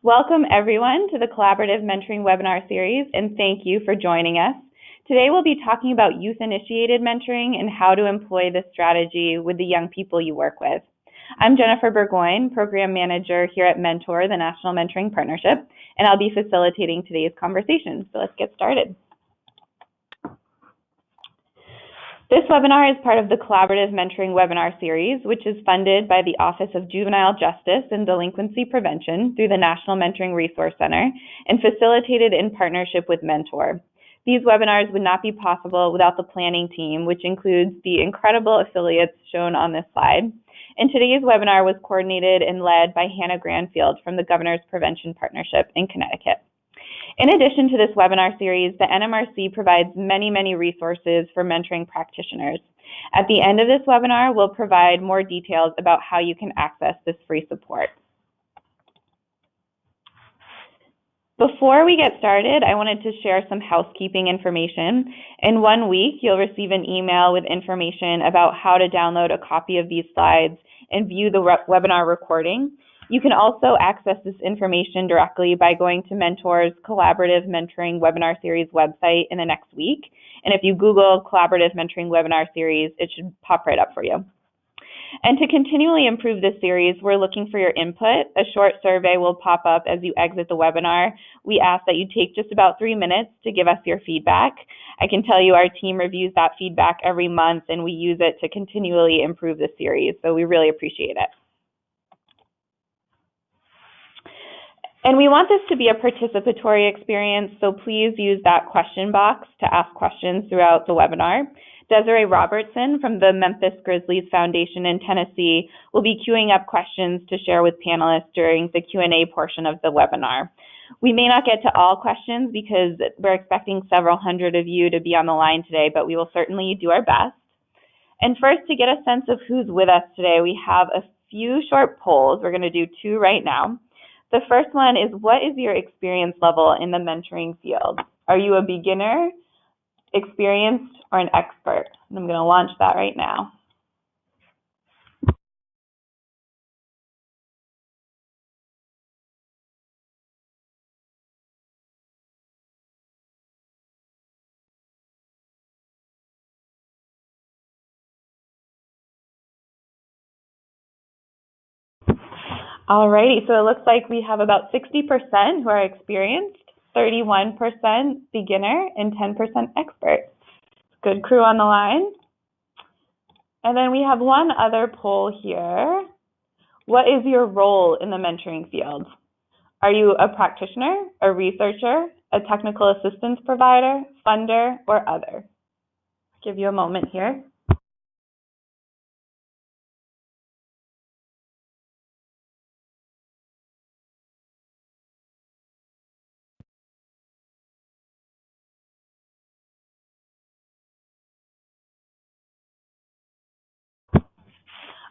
Welcome everyone to the Collaborative Mentoring webinar series, and thank you for joining us. Today we'll be talking about youth-initiated mentoring and how to employ this strategy with the young people you work with. I'm Jennifer Burgoyne, Program Manager here at Mentor, the National Mentoring Partnership, and I'll be facilitating today's conversation. So let's get started. This webinar is part of the Collaborative Mentoring webinar series, which is funded by the Office of Juvenile Justice and Delinquency Prevention through the National Mentoring Resource Center and facilitated in partnership with Mentor. These webinars would not be possible without the planning team, which includes the incredible affiliates shown on this slide. And today's webinar was coordinated and led by Hannah Granfield from the Governor's Prevention Partnership in Connecticut. In addition to this webinar series, the NMRC provides many resources for mentoring practitioners. At the end of this webinar, we'll provide more details about how you can access this free support. Before we get started, I wanted to share some housekeeping information. In 1 week, you'll receive an email with information about how to download a copy of these slides and view the webinar recording. You can also access this information directly by going to Mentor's Collaborative Mentoring Webinar Series website in the next week. And if you Google Collaborative Mentoring Webinar Series, it should pop right up for you. And to continually improve this series, we're looking for your input. A short survey will pop up as you exit the webinar. We ask that you take just about 3 minutes to give us your feedback. I can tell you our team reviews that feedback every month, and we use it to continually improve the series, so we really appreciate it. And we want this to be a participatory experience, so please use that question box to ask questions throughout the webinar. Desiree Robertson from the Memphis Grizzlies Foundation in Tennessee will be queuing up questions to share with panelists during the Q&A portion of the webinar. We may not get to all questions because we're expecting several hundred of you to be on the line today, but we will certainly do our best. And first, to get a sense of who's with us today, we have a few short polls. We're going to do 2 right now. The first one is, what is your experience level in the mentoring field? Are you a beginner, experienced, or an expert? And I'm going to launch that right now. Alrighty, so it looks like we have about 60% who are experienced, 31% beginner, and 10% expert. Good crew on the line. And then we have one other poll here. What is your role in the mentoring field? Are you a practitioner, a researcher, a technical assistance provider, funder, or other? Give you a moment here.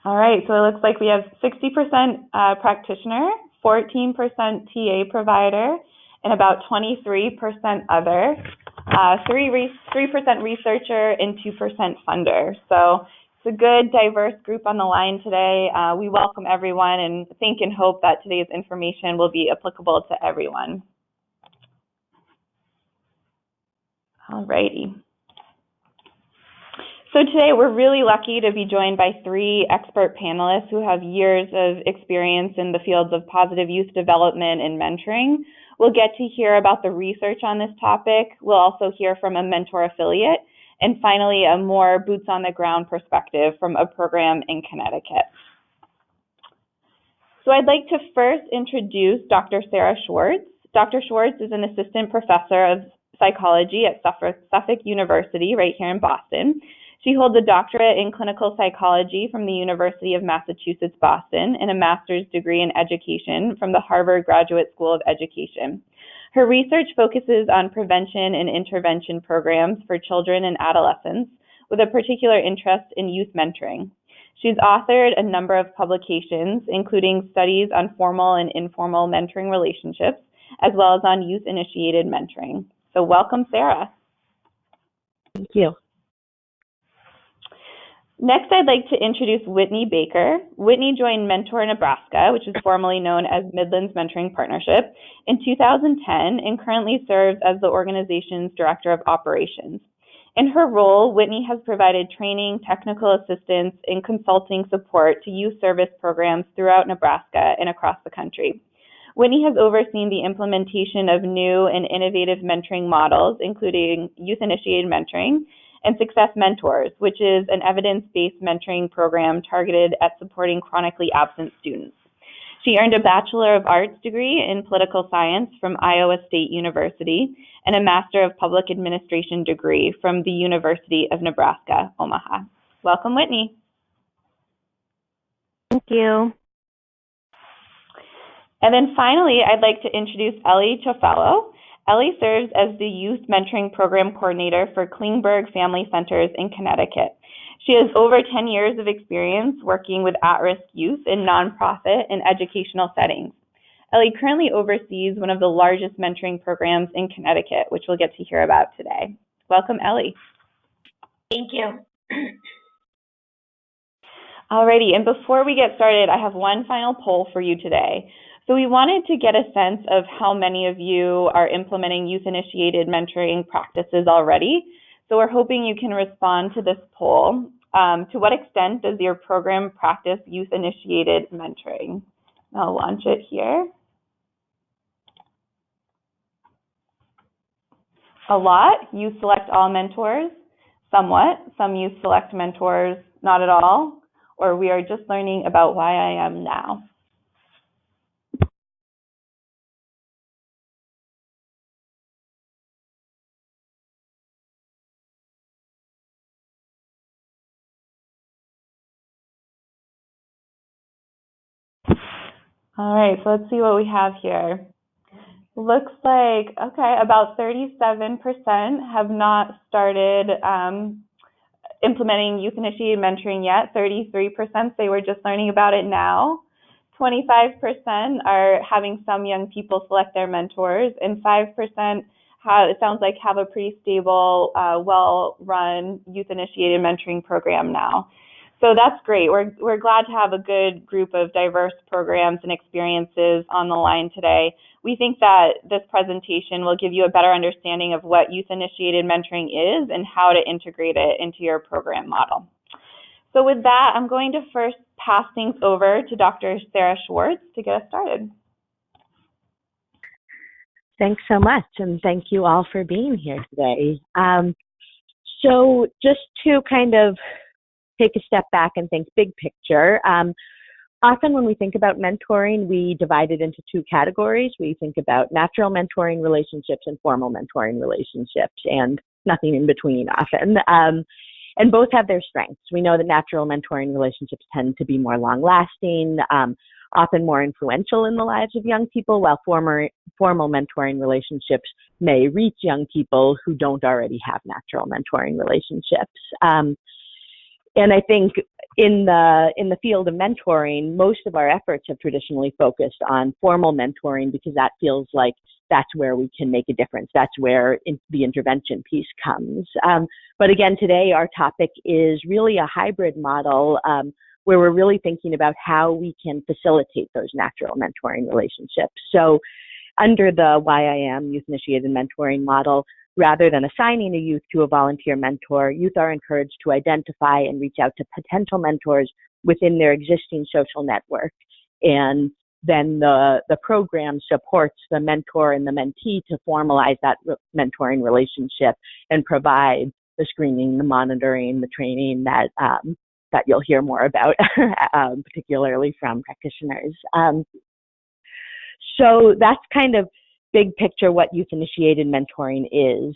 All right, so it looks like we have 60% practitioner, 14% TA provider, and about 23% other, 3% researcher, and 2% funder. So it's a good, diverse group on the line today. We welcome everyone and think and hope that today's information will be applicable to everyone. All righty. So today we're really lucky to be joined by 3 expert panelists who have years of experience in the fields of positive youth development and mentoring. We'll get to hear about the research on this topic. We'll also hear from a Mentor affiliate, and finally a more boots on the ground perspective from a program in Connecticut. So I'd like to first introduce Dr. Sarah Schwartz. Dr. Schwartz is an assistant professor of psychology at Suffolk University right here in Boston. She holds a doctorate in clinical psychology from the University of Massachusetts, Boston, and a master's degree in education from the Harvard Graduate School of Education. Her research focuses on prevention and intervention programs for children and adolescents, with a particular interest in youth mentoring. She's authored a number of publications, including studies on formal and informal mentoring relationships, as well as on youth-initiated mentoring. So welcome, Sarah. Thank you. Next, I'd like to introduce Whitney Baker. Whitney joined Mentor Nebraska, which is formerly known as Midlands Mentoring Partnership, in 2010 and currently serves as the organization's Director of Operations. In her role, Whitney has provided training, technical assistance, and consulting support to youth service programs throughout Nebraska and across the country. Whitney has overseen the implementation of new and innovative mentoring models, including youth-initiated mentoring, and Success Mentors, which is an evidence-based mentoring program targeted at supporting chronically absent students. She earned a Bachelor of Arts degree in Political Science from Iowa State University and a Master of Public Administration degree from the University of Nebraska, Omaha. Welcome, Whitney. Thank you. And then finally, I'd like to introduce Ellie Cuifalo. Ellie serves as the Youth Mentoring Program Coordinator for Klingberg Family Centers in Connecticut. She has over 10 years of experience working with at-risk youth in nonprofit and educational settings. Ellie currently oversees one of the largest mentoring programs in Connecticut, which we'll get to hear about today. Welcome, Ellie. Thank you. Alrighty, and before we get started, I have one final poll for you today. So we wanted to get a sense of how many of you are implementing youth-initiated mentoring practices already. So we're hoping you can respond to this poll. To what extent does your program practice youth-initiated mentoring? I'll launch it here. A lot, you select all mentors. Somewhat, some youth select mentors, not at all. Or we are just learning about why I am now. All right, so let's see what we have here. Looks like, okay, about 37% have not started implementing youth-initiated mentoring yet. 33% say we're just learning about it now. 25% are having some young people select their mentors, and 5% it sounds like have a pretty stable, well-run youth-initiated mentoring program now. So that's great. We're glad to have a good group of diverse programs and experiences on the line today. We think that this presentation will give you a better understanding of what youth-initiated mentoring is and how to integrate it into your program model. So with that, I'm going to first pass things over to Dr. Sarah Schwartz to get us started. Thanks so much, and thank you all for being here today. So just to kind of take a step back and think big picture, often when we think about mentoring, we divide it into two categories. We think about natural mentoring relationships and formal mentoring relationships, and nothing in between often. And both have their strengths. We know that natural mentoring relationships tend to be more long-lasting, often more influential in the lives of young people, while formal mentoring relationships may reach young people who don't already have natural mentoring relationships. And I think in the field of mentoring, most of our efforts have traditionally focused on formal mentoring because that feels like that's where we can make a difference. That's where the intervention piece comes. But again, today our topic is really a hybrid model where we're really thinking about how we can facilitate those natural mentoring relationships. So under the YIM, Youth-Initiated Mentoring Model, rather than assigning a youth to a volunteer mentor, youth are encouraged to identify and reach out to potential mentors within their existing social network. And then the program supports the mentor and the mentee to formalize that mentoring relationship and provide the screening, the monitoring, the training that you'll hear more about, particularly from practitioners. So that's kind of big picture what youth-initiated mentoring is.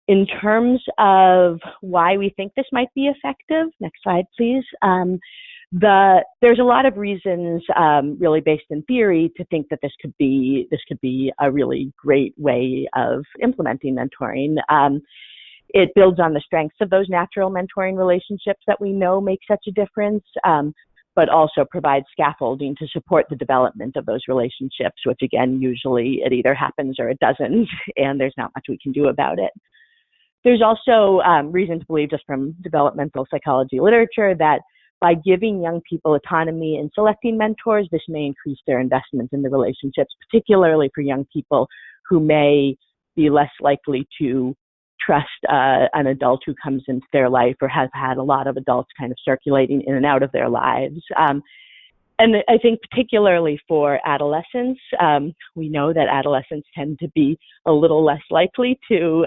In terms of why we think this might be effective, next slide, please. There's a lot of reasons, really based in theory, to think that this could be a really great way of implementing mentoring. It builds on the strengths of those natural mentoring relationships that we know make such a difference, but also provides scaffolding to support the development of those relationships, which again, usually it either happens or it doesn't, and there's not much we can do about it. There's also reason to believe, just from developmental psychology literature, that by giving young people autonomy in selecting mentors, this may increase their investment in the relationships, particularly for young people who may be less likely to trust an adult who comes into their life or have had a lot of adults kind of circulating in and out of their lives. And I think particularly for adolescents, we know that adolescents tend to be a little less likely to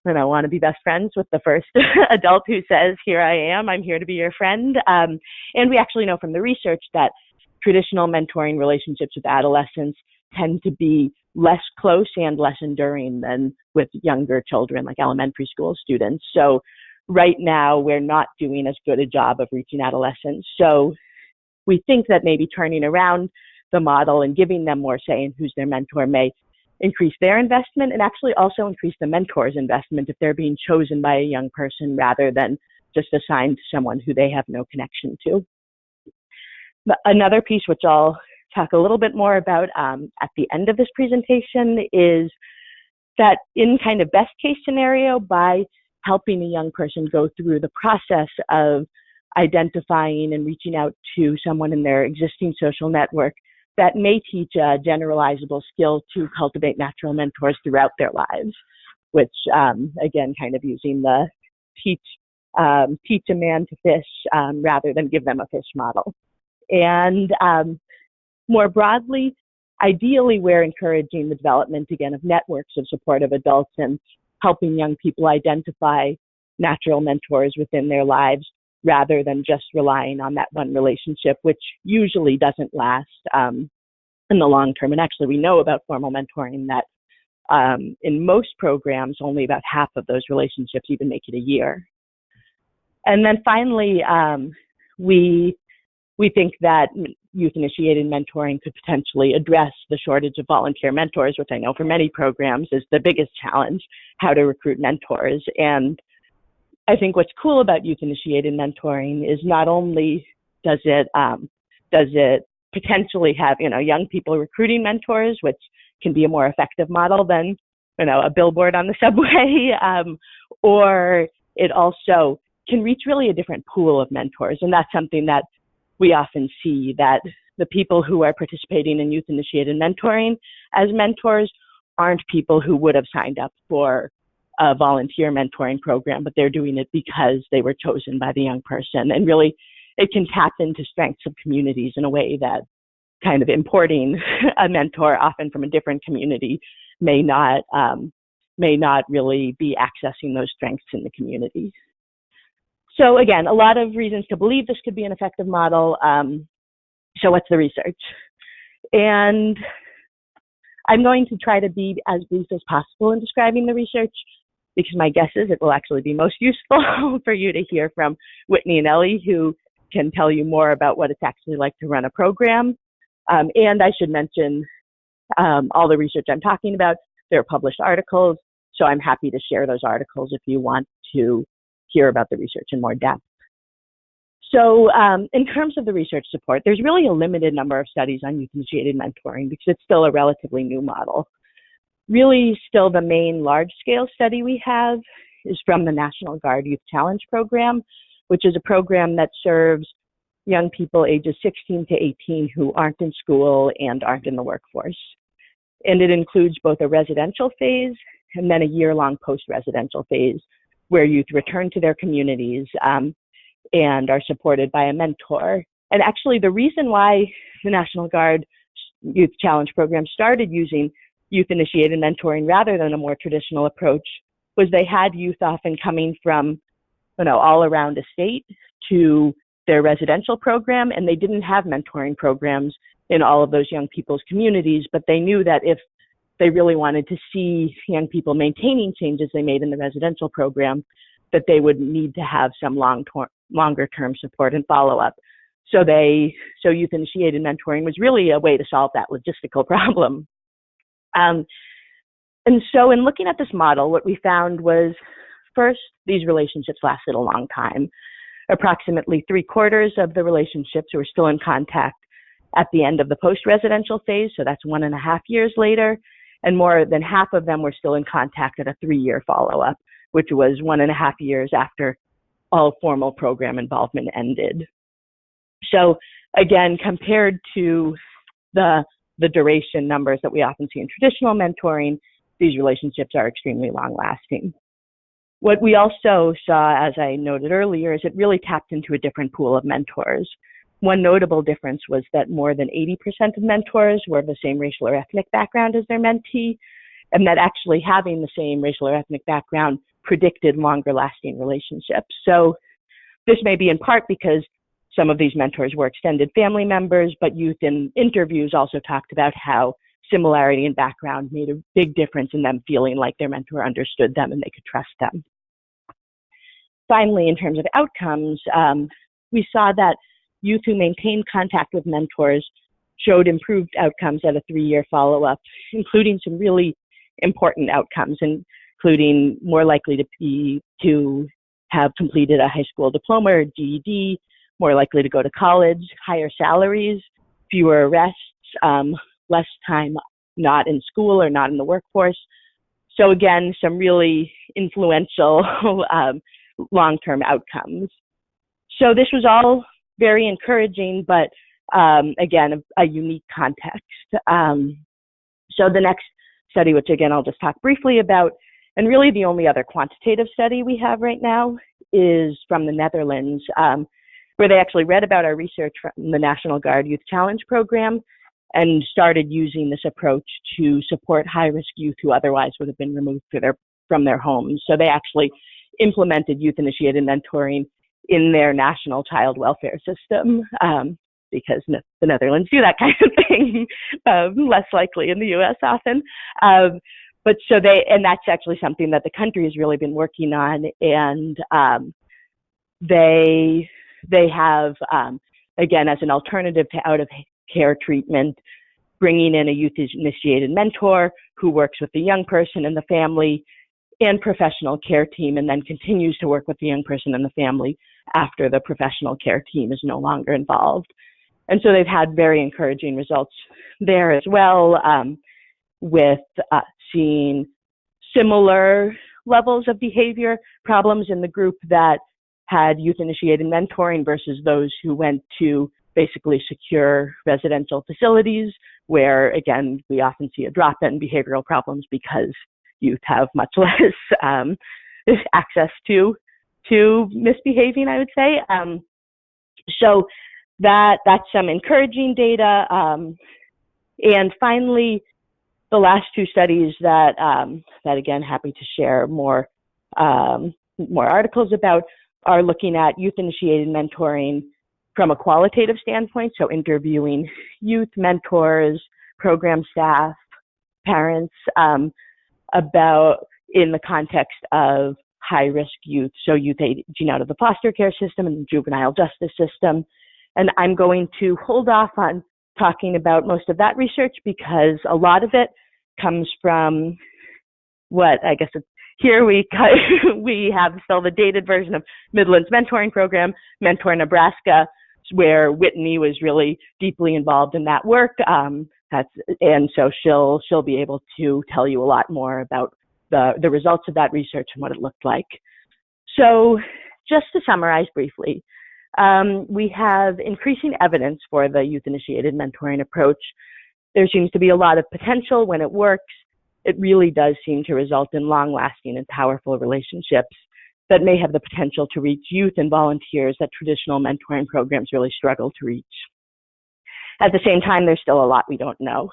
want to be best friends with the first adult who says, here I am, I'm here to be your friend. And we actually know from the research that traditional mentoring relationships with adolescents tend to be less close and less enduring than with younger children, like elementary school students. So right now, we're not doing as good a job of reaching adolescents. So we think that maybe turning around the model and giving them more say in who's their mentor may increase their investment and actually also increase the mentor's investment if they're being chosen by a young person rather than just assigned to someone who they have no connection to. But another piece, which I'll talk a little bit more about at the end of this presentation, is that in kind of best case scenario, by helping a young person go through the process of identifying and reaching out to someone in their existing social network, that may teach a generalizable skill to cultivate natural mentors throughout their lives, which, again, kind of using the teach a man to fish rather than give them a fish model. And more broadly, ideally, we're encouraging the development, again, of networks of supportive adults and helping young people identify natural mentors within their lives rather than just relying on that one relationship, which usually doesn't last in the long term. And actually, we know about formal mentoring that in most programs, only about half of those relationships even make it a year. And then finally, we think that youth-initiated mentoring could potentially address the shortage of volunteer mentors, which I know for many programs is the biggest challenge, how to recruit mentors. And I think what's cool about youth-initiated mentoring is not only does it potentially have young people recruiting mentors, which can be a more effective model than a billboard on the subway, or it also can reach really a different pool of mentors. And that's something that we often see, that the people who are participating in youth-initiated mentoring as mentors aren't people who would have signed up for a volunteer mentoring program, but they're doing it because they were chosen by the young person. And really, it can tap into strengths of communities in a way that kind of importing a mentor, often from a different community, may not really be accessing those strengths in the community. So again, a lot of reasons to believe this could be an effective model. So what's the research? And I'm going to try to be as brief as possible in describing the research, because my guess is it will actually be most useful for you to hear from Whitney and Ellie, who can tell you more about what it's actually like to run a program. And I should mention all the research I'm talking about. There are published articles, so I'm happy to share those articles if you want to hear about the research in more depth. So in terms of the research support, there's really a limited number of studies on youth-initiated mentoring because it's still a relatively new model. Really, still the main large-scale study we have is from the National Guard Youth Challenge Program, which is a program that serves young people ages 16 to 18 who aren't in school and aren't in the workforce. And it includes both a residential phase and then a year-long post-residential phase where youth return to their communities and are supported by a mentor. And actually, the reason why the National Guard Youth Challenge Program started using youth-initiated mentoring rather than a more traditional approach was they had youth often coming from, all around a state to their residential program, and they didn't have mentoring programs in all of those young people's communities, but they knew that if they really wanted to see young people maintaining changes they made in the residential program, that they would need to have some longer-term support and follow-up. So youth-initiated mentoring was really a way to solve that logistical problem. And so in looking at this model, what we found was, first, these relationships lasted a long time. Approximately 3/4 of the relationships were still in contact at the end of the post-residential phase, so that's 1.5 years later, and more than half of them were still in contact at a 3-year follow-up. which was 1.5 years after all formal program involvement ended. So again, compared to the duration numbers that we often see in traditional mentoring, these relationships are extremely long-lasting. What we also saw, as I noted earlier, is it really tapped into a different pool of mentors. One notable difference was that more than 80% of mentors were of the same racial or ethnic background as their mentee, and that actually having the same racial or ethnic background predicted longer-lasting relationships. So this may be in part because some of these mentors were extended family members, but youth in interviews also talked about how similarity in background made a big difference in them feeling like their mentor understood them and they could trust them. Finally, in terms of outcomes, we saw that youth who maintained contact with mentors showed improved outcomes at a 3-year follow-up, including some really important outcomes, including more likely to have completed a high school diploma or GED, more likely to go to college, higher salaries, fewer arrests, less time not in school or not in the workforce. So again, some really influential long-term outcomes. So this was all very encouraging, but again, a unique context. So the next study, which again, I'll just talk briefly about, and really the only other quantitative study we have right now is from the Netherlands, where they actually read about our research from the National Guard Youth Challenge Program and started using this approach to support high-risk youth who otherwise would have been removed from their homes. So they actually implemented youth-initiated mentoring in their national child welfare system, because the Netherlands do that kind of thing, less likely in the US often. But so and that's actually something that the country has really been working on, and they have, again, as an alternative to out-of-care treatment, bringing in a youth-initiated mentor who works with the young person and the family and professional care team, and then continues to work with the young person and the family after the professional care team is no longer involved. And so they've had very encouraging results there as well, with seeing similar levels of behavior problems in the group that had youth-initiated mentoring versus those who went to basically secure residential facilities, where, again, we often see a drop in behavioral problems because youth have much less access to misbehaving, I would say. So that's some encouraging data. And finally, the last two studies that again, happy to share more articles about, are looking at youth-initiated mentoring from a qualitative standpoint, so interviewing youth mentors, program staff, parents, about in the context of high-risk youth, so youth aging out of the foster care system and the juvenile justice system. And I'm going to hold off on talking about most of that research because a lot of it comes from what I guess here we have still the dated version of Midlands mentoring program, Mentor Nebraska, where Whitney was really deeply involved in that work. And so she'll be able to tell you a lot more about the results of that research and what it looked like. So just to summarize briefly, we have increasing evidence for the youth-initiated mentoring approach. There seems to be a lot of potential when it works. It really does seem to result in long-lasting and powerful relationships that may have the potential to reach youth and volunteers that traditional mentoring programs really struggle to reach. At the same time, there's still a lot we don't know.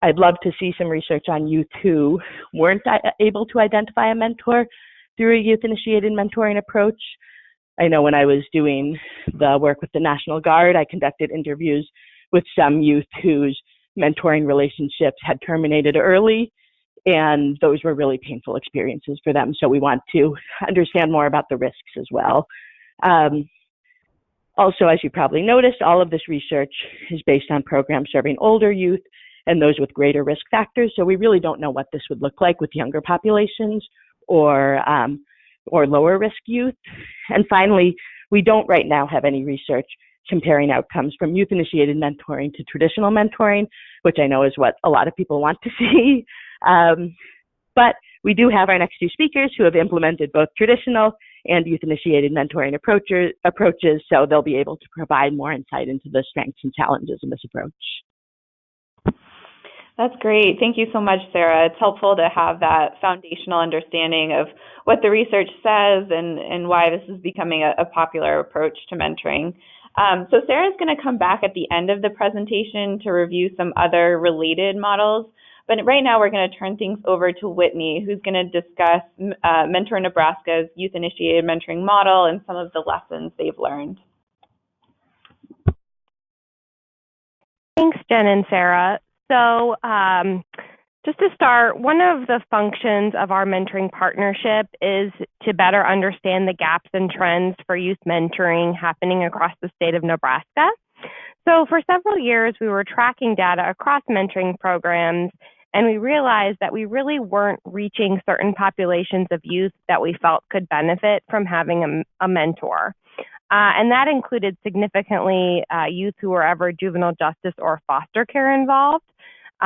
I'd love to see some research on youth who weren't able to identify a mentor through a youth-initiated mentoring approach. I know when I was doing the work with the National Guard, I conducted interviews with some youth whose mentoring relationships had terminated early, and those were really painful experiences for them. So we want to understand more about the risks as well. Also, as you probably noticed, all of this research is based on programs serving older youth and those with greater risk factors. So we really don't know what this would look like with younger populations or lower risk youth. And finally, we don't right now have any research comparing outcomes from youth-initiated mentoring to traditional mentoring, which I know is what a lot of people want to see. But we do have our next two speakers who have implemented both traditional and youth-initiated mentoring approaches, so they'll be able to provide more insight into the strengths and challenges in this approach. That's great. Thank you so much, Sarah. It's helpful to have that foundational understanding of what the research says and why this is becoming a popular approach to mentoring. So Sarah's going to come back at the end of the presentation to review some other related models. But right now we're going to turn things over to Whitney, who's going to discuss MENTOR Nebraska's youth-initiated mentoring model and some of the lessons they've learned. Thanks, Jen and Sarah. So just to start, one of the functions of our mentoring partnership is to better understand the gaps and trends for youth mentoring happening across the state of Nebraska. So for several years, we were tracking data across mentoring programs, and we realized that we really weren't reaching certain populations of youth that we felt could benefit from having a mentor. And that included significantly youth who were ever juvenile justice or foster care involved.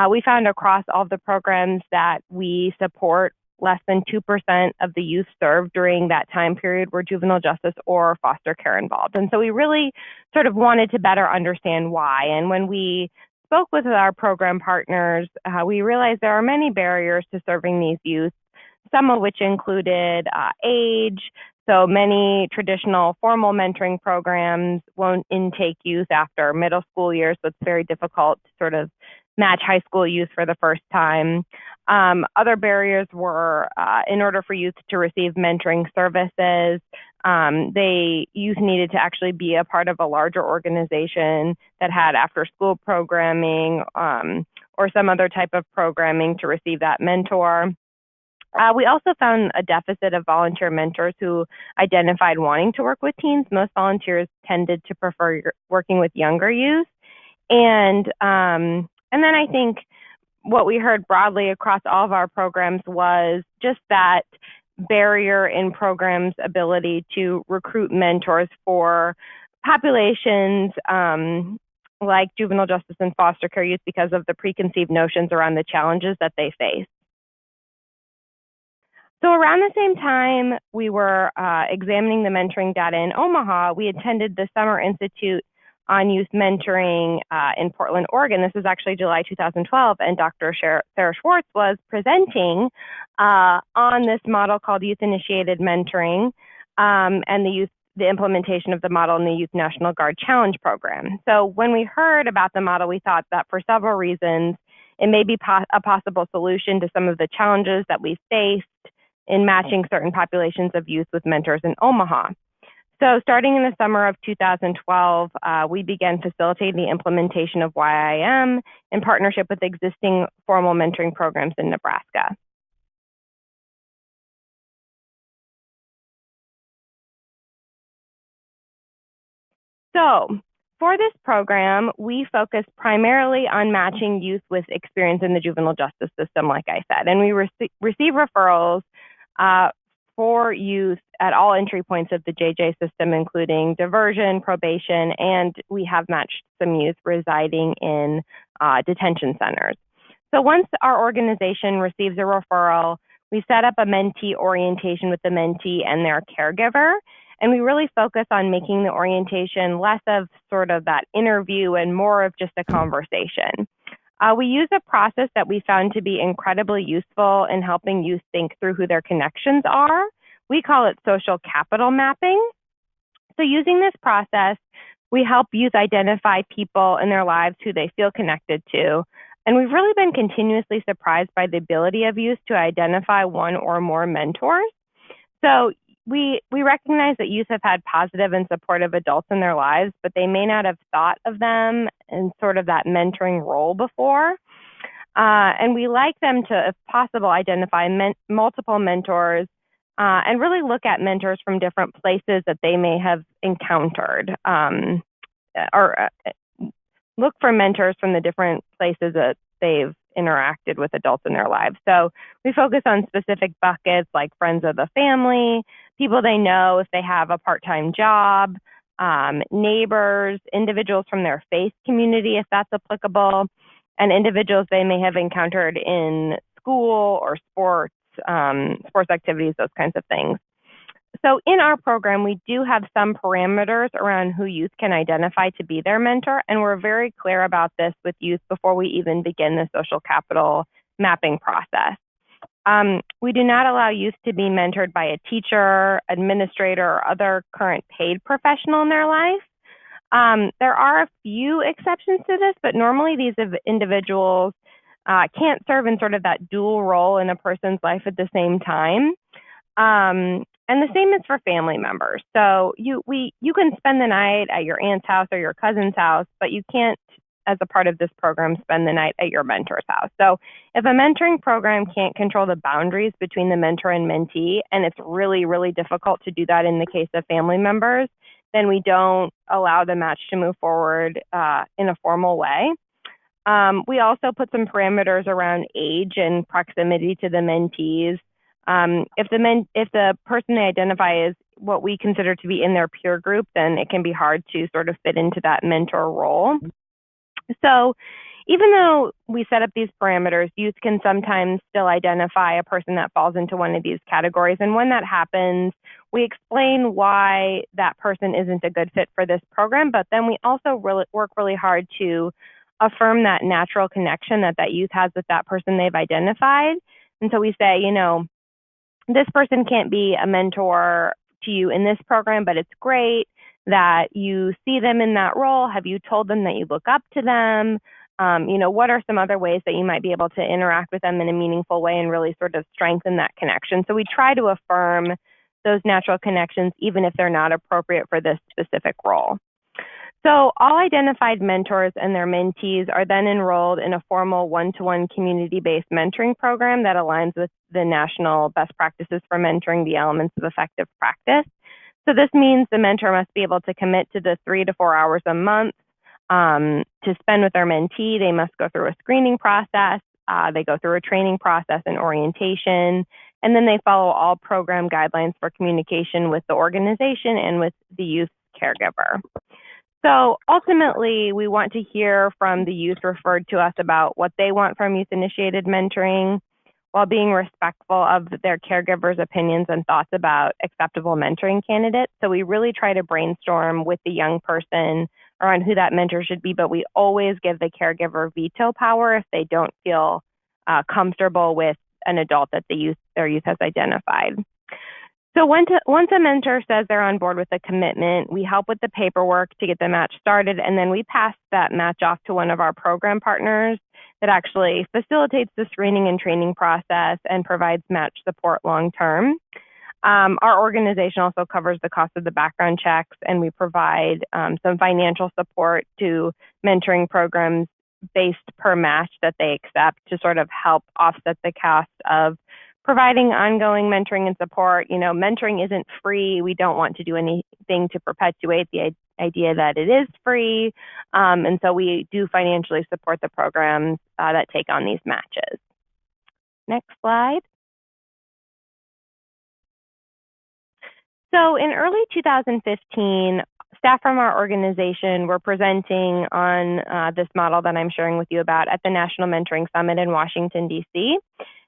We found across all the programs that we support, less than 2% of the youth served during that time period were juvenile justice or foster care involved. And so we really sort of wanted to better understand why. And when we spoke with our program partners, we realized there are many barriers to serving these youth, some of which included age. So many traditional formal mentoring programs won't intake youth after middle school years, so it's very difficult to sort of match high school youth for the first time. Other barriers were in order for youth to receive mentoring services, youth needed to actually be a part of a larger organization that had after school programming or some other type of programming to receive that mentor. We also found a deficit of volunteer mentors who identified wanting to work with teens. Most volunteers tended to prefer working with younger youth. And then I think what we heard broadly across all of our programs was just that barrier in programs' ability to recruit mentors for populations like juvenile justice and foster care youth because of the preconceived notions around the challenges that they face. So around the same time we were examining the mentoring data in Omaha, we attended the Summer Institute on Youth Mentoring in Portland, Oregon. This was actually July 2012, and Dr. Sarah Schwartz was presenting on this model called Youth-Initiated Mentoring and the implementation of the model in the Youth National Guard Challenge Program. So when we heard about the model, we thought that for several reasons, it may be a possible solution to some of the challenges that we faced in matching certain populations of youth with mentors in Omaha. So starting in the summer of 2012, we began facilitating the implementation of YIM in partnership with existing formal mentoring programs in Nebraska. So for this program, we focus primarily on matching youth with experience in the juvenile justice system, like I said, and we receive referrals for youth at all entry points of the JJ system, including diversion, probation, and we have matched some youth residing in detention centers. So once our organization receives a referral, we set up a mentee orientation with the mentee and their caregiver, and we really focus on making the orientation less of sort of that interview and more of just a conversation. We use a process that we found to be incredibly useful in helping youth think through who their connections are. We call it social capital mapping. So using this process, we help youth identify people in their lives who they feel connected to. And we've really been continuously surprised by the ability of youth to identify one or more mentors. So we recognize that youth have had positive and supportive adults in their lives, but they may not have thought of them in sort of that mentoring role before. And we like them to, if possible, identify multiple mentors and really look at mentors from different places that they may have encountered or look for mentors from the different places that they've interacted with adults in their lives. So we focus on specific buckets like friends of the family, people they know if they have a part-time job, neighbors, individuals from their faith community if that's applicable, and individuals they may have encountered in school or sports sports activities, those kinds of things. So in our program, we do have some parameters around who youth can identify to be their mentor, and we're very clear about this with youth before we even begin the social capital mapping process. We do not allow youth to be mentored by a teacher, administrator, or other current paid professional in their life. There are a few exceptions to this, but normally these individuals can't serve in sort of that dual role in a person's life at the same time. And the same is for family members. So you can spend the night at your aunt's house or your cousin's house, but you can't, as a part of this program, spend the night at your mentor's house. So if a mentoring program can't control the boundaries between the mentor and mentee, and it's really, really difficult to do that in the case of family members, then we don't allow the match to move forward in a formal way. We also put some parameters around age and proximity to the mentees. If the person they identify is what we consider to be in their peer group, then it can be hard to sort of fit into that mentor role. So even though we set up these parameters, youth can sometimes still identify a person that falls into one of these categories. And when that happens, we explain why that person isn't a good fit for this program, but then we also work really hard to affirm that natural connection that youth has with that person they've identified. And so we say, you know, this person can't be a mentor to you in this program, but it's great that you see them in that role. Have you told them that you look up to them? You know, what are some other ways that you might be able to interact with them in a meaningful way and really sort of strengthen that connection? So we try to affirm those natural connections, even if they're not appropriate for this specific role. So all identified mentors and their mentees are then enrolled in a formal one-to-one community-based mentoring program that aligns with the national best practices for mentoring, the elements of effective practice. So this means the mentor must be able to commit to the 3 to 4 hours a month to spend with their mentee. They must go through a screening process. They go through a training process and orientation, and then they follow all program guidelines for communication with the organization and with the youth caregiver. So ultimately, we want to hear from the youth referred to us about what they want from youth-initiated mentoring while being respectful of their caregivers' opinions and thoughts about acceptable mentoring candidates. So we really try to brainstorm with the young person around who that mentor should be, but we always give the caregiver veto power if they don't feel comfortable with an adult that their youth has identified. So once a mentor says they're on board with a commitment, we help with the paperwork to get the match started, and then we pass that match off to one of our program partners that actually facilitates the screening and training process and provides match support long term. Our organization also covers the cost of the background checks, and we provide some financial support to mentoring programs based per match that they accept to sort of help offset the cost of providing ongoing mentoring and support. You know, mentoring isn't free. We don't want to do anything to perpetuate the idea that it is free. And so we do financially support the programs that take on these matches. Next slide. So in early 2015, staff from our organization were presenting on this model that I'm sharing with you about at the National Mentoring Summit in Washington, D.C.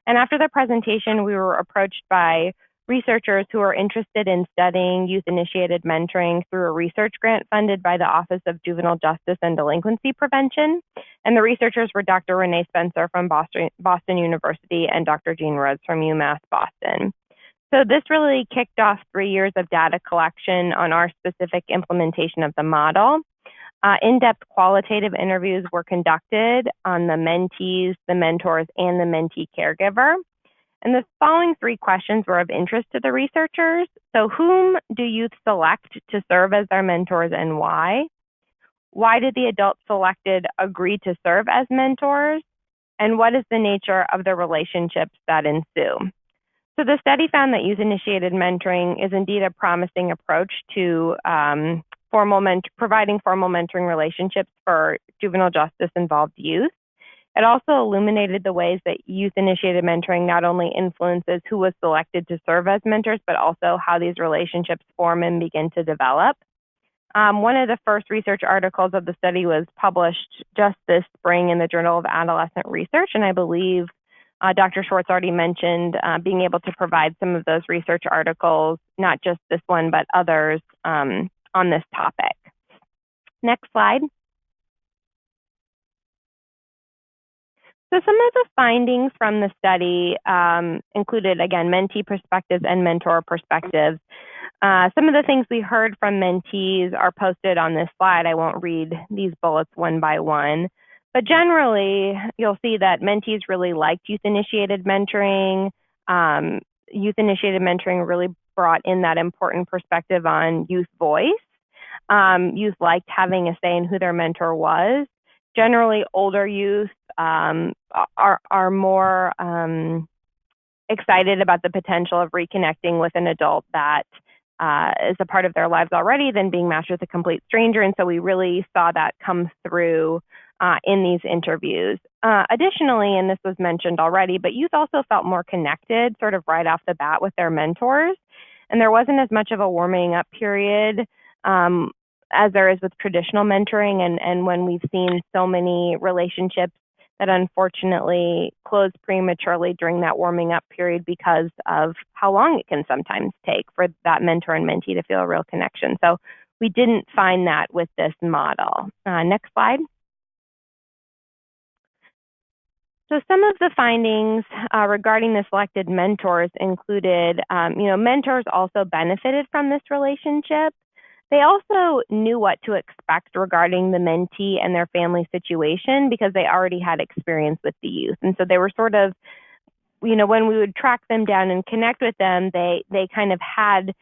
And after the presentation, we were approached by researchers who are interested in studying youth-initiated mentoring through a research grant funded by the Office of Juvenile Justice and Delinquency Prevention. And the researchers were Dr. Renee Spencer from Boston University and Dr. Jean Rhodes from UMass Boston. So this really kicked off 3 years of data collection on our specific implementation of the model. In-depth qualitative interviews were conducted on the mentees, the mentors, and the mentee caregiver. And the following 3 questions were of interest to the researchers. So whom do youth select to serve as their mentors and why? Why did the adults selected agree to serve as mentors? And what is the nature of the relationships that ensue? So the study found that youth-initiated mentoring is indeed a promising approach to providing formal mentoring relationships for juvenile justice-involved youth. It also illuminated the ways that youth-initiated mentoring not only influences who was selected to serve as mentors, but also how these relationships form and begin to develop. One of the first research articles of the study was published just this spring in the Journal of Adolescent Research, and I believe Dr. Schwartz already mentioned being able to provide some of those research articles, not just this one, but others on this topic. Next slide. So some of the findings from the study included, again, mentee perspectives and mentor perspectives. Some of the things we heard from mentees are posted on this slide. I won't read these bullets one by one, but generally, you'll see that mentees really liked youth-initiated mentoring. Youth-initiated mentoring really brought in that important perspective on youth voice. Youth liked having a say in who their mentor was. Generally, older youth are more excited about the potential of reconnecting with an adult that is a part of their lives already than being matched with a complete stranger. And so we really saw that come through in these interviews. Additionally, and this was mentioned already, but youth also felt more connected sort of right off the bat with their mentors. And there wasn't as much of a warming up period as there is with traditional mentoring, and when we've seen so many relationships that unfortunately close prematurely during that warming up period because of how long it can sometimes take for that mentor and mentee to feel a real connection. So we didn't find that with this model. Next slide. So some of the findings regarding the selected mentors included, mentors also benefited from this relationship. They also knew what to expect regarding the mentee and their family situation because they already had experience with the youth. And so they were sort of, when we would track them down and connect with them, they kind of had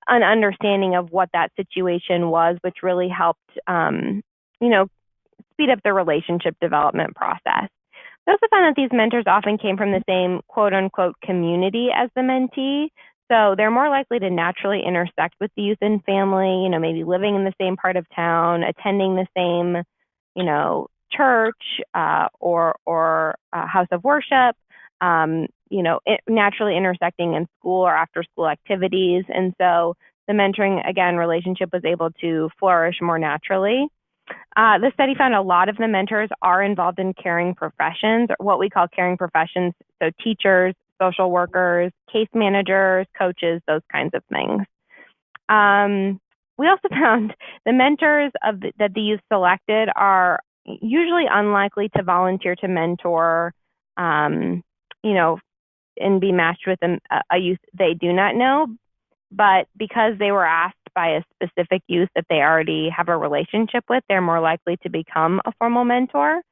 an understanding of what that situation was, which really helped, speed up the relationship development process. We also found that these mentors often came from the same quote unquote community as the mentee. So they're more likely to naturally intersect with the youth and family, maybe living in the same part of town, attending the same, church or house of worship, naturally intersecting in school or after school activities. And so the mentoring, again, relationship was able to flourish more naturally. The study found a lot of the mentors are involved in caring professions, or what we call caring professions, so teachers, social workers, case managers, coaches, those kinds of things. We also found the mentors that the youth selected are usually unlikely to volunteer to mentor, and be matched with a youth they do not know, but because they were asked by a specific youth that they already have a relationship with, they're more likely to become a formal mentor.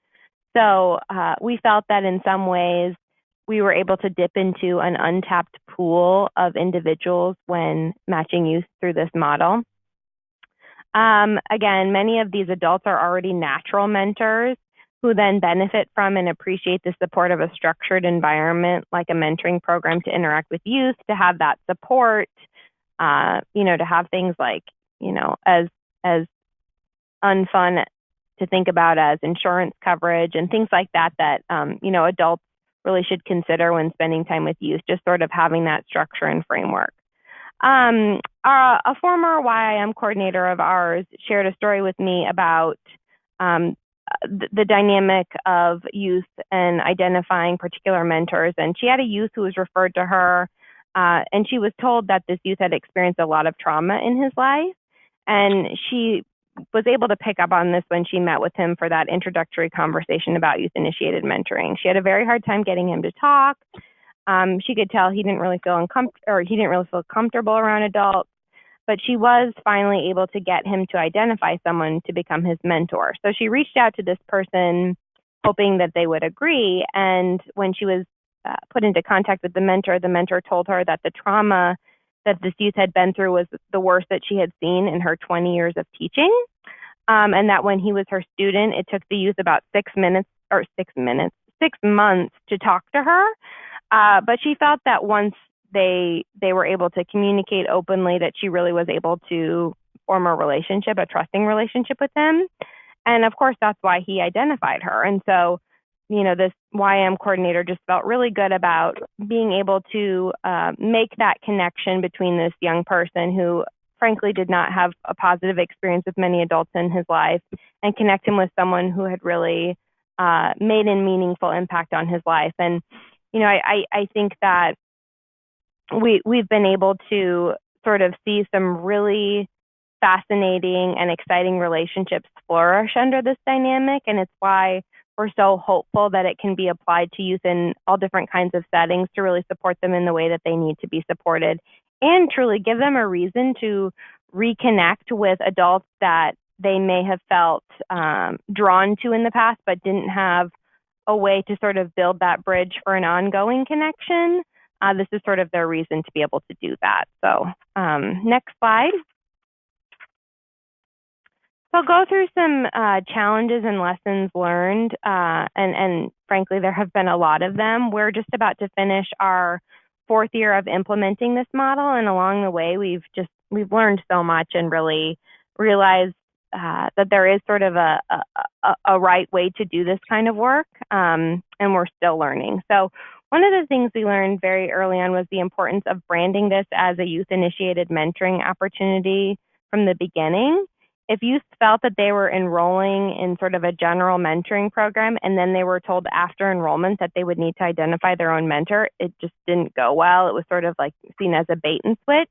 So we felt that in some ways, we were able to dip into an untapped pool of individuals when matching youth through this model. Again, many of these adults are already natural mentors who then benefit from and appreciate the support of a structured environment like a mentoring program to interact with youth, to have that support, to have things like, as unfun to think about as insurance coverage and things like that, adults really should consider when spending time with youth, just sort of having that structure and framework. A former YIM coordinator of ours shared a story with me about the dynamic of youth and identifying particular mentors. And she had a youth who was referred to her, and she was told that this youth had experienced a lot of trauma in his life. And she was able to pick up on this when she met with him for that introductory conversation about youth-initiated mentoring. She had a very hard time getting him to talk. She could tell he didn't really feel comfortable around adults, but she was finally able to get him to identify someone to become his mentor. So she reached out to this person hoping that they would agree. And when she was put into contact with the mentor told her that the trauma that this youth had been through was the worst that she had seen in her 20 years of teaching. And that when he was her student, it took the youth about 6 months to talk to her. But she felt that once they were able to communicate openly, that she really was able to form a relationship, a trusting relationship with him. And of course, that's why he identified her. And so, this YM coordinator just felt really good about being able to make that connection between this young person who frankly did not have a positive experience with many adults in his life and connect him with someone who had really made a meaningful impact on his life. And I think that we've been able to sort of see some really fascinating and exciting relationships flourish under this dynamic, and it's why we're so hopeful that it can be applied to youth in all different kinds of settings to really support them in the way that they need to be supported and truly give them a reason to reconnect with adults that they may have felt drawn to in the past but didn't have a way to sort of build that bridge for an ongoing connection. This is sort of their reason to be able to do that. So next slide. So I'll go through some challenges and lessons learned, and frankly, there have been a lot of them. We're just about to finish our 4th year of implementing this model, and along the way, we've learned so much and really realized that there is sort of a right way to do this kind of work, and we're still learning. So one of the things we learned very early on was the importance of branding this as a youth-initiated mentoring opportunity from the beginning. If youth felt that they were enrolling in sort of a general mentoring program and then they were told after enrollment that they would need to identify their own mentor, it just didn't go well. It was sort of like seen as a bait and switch.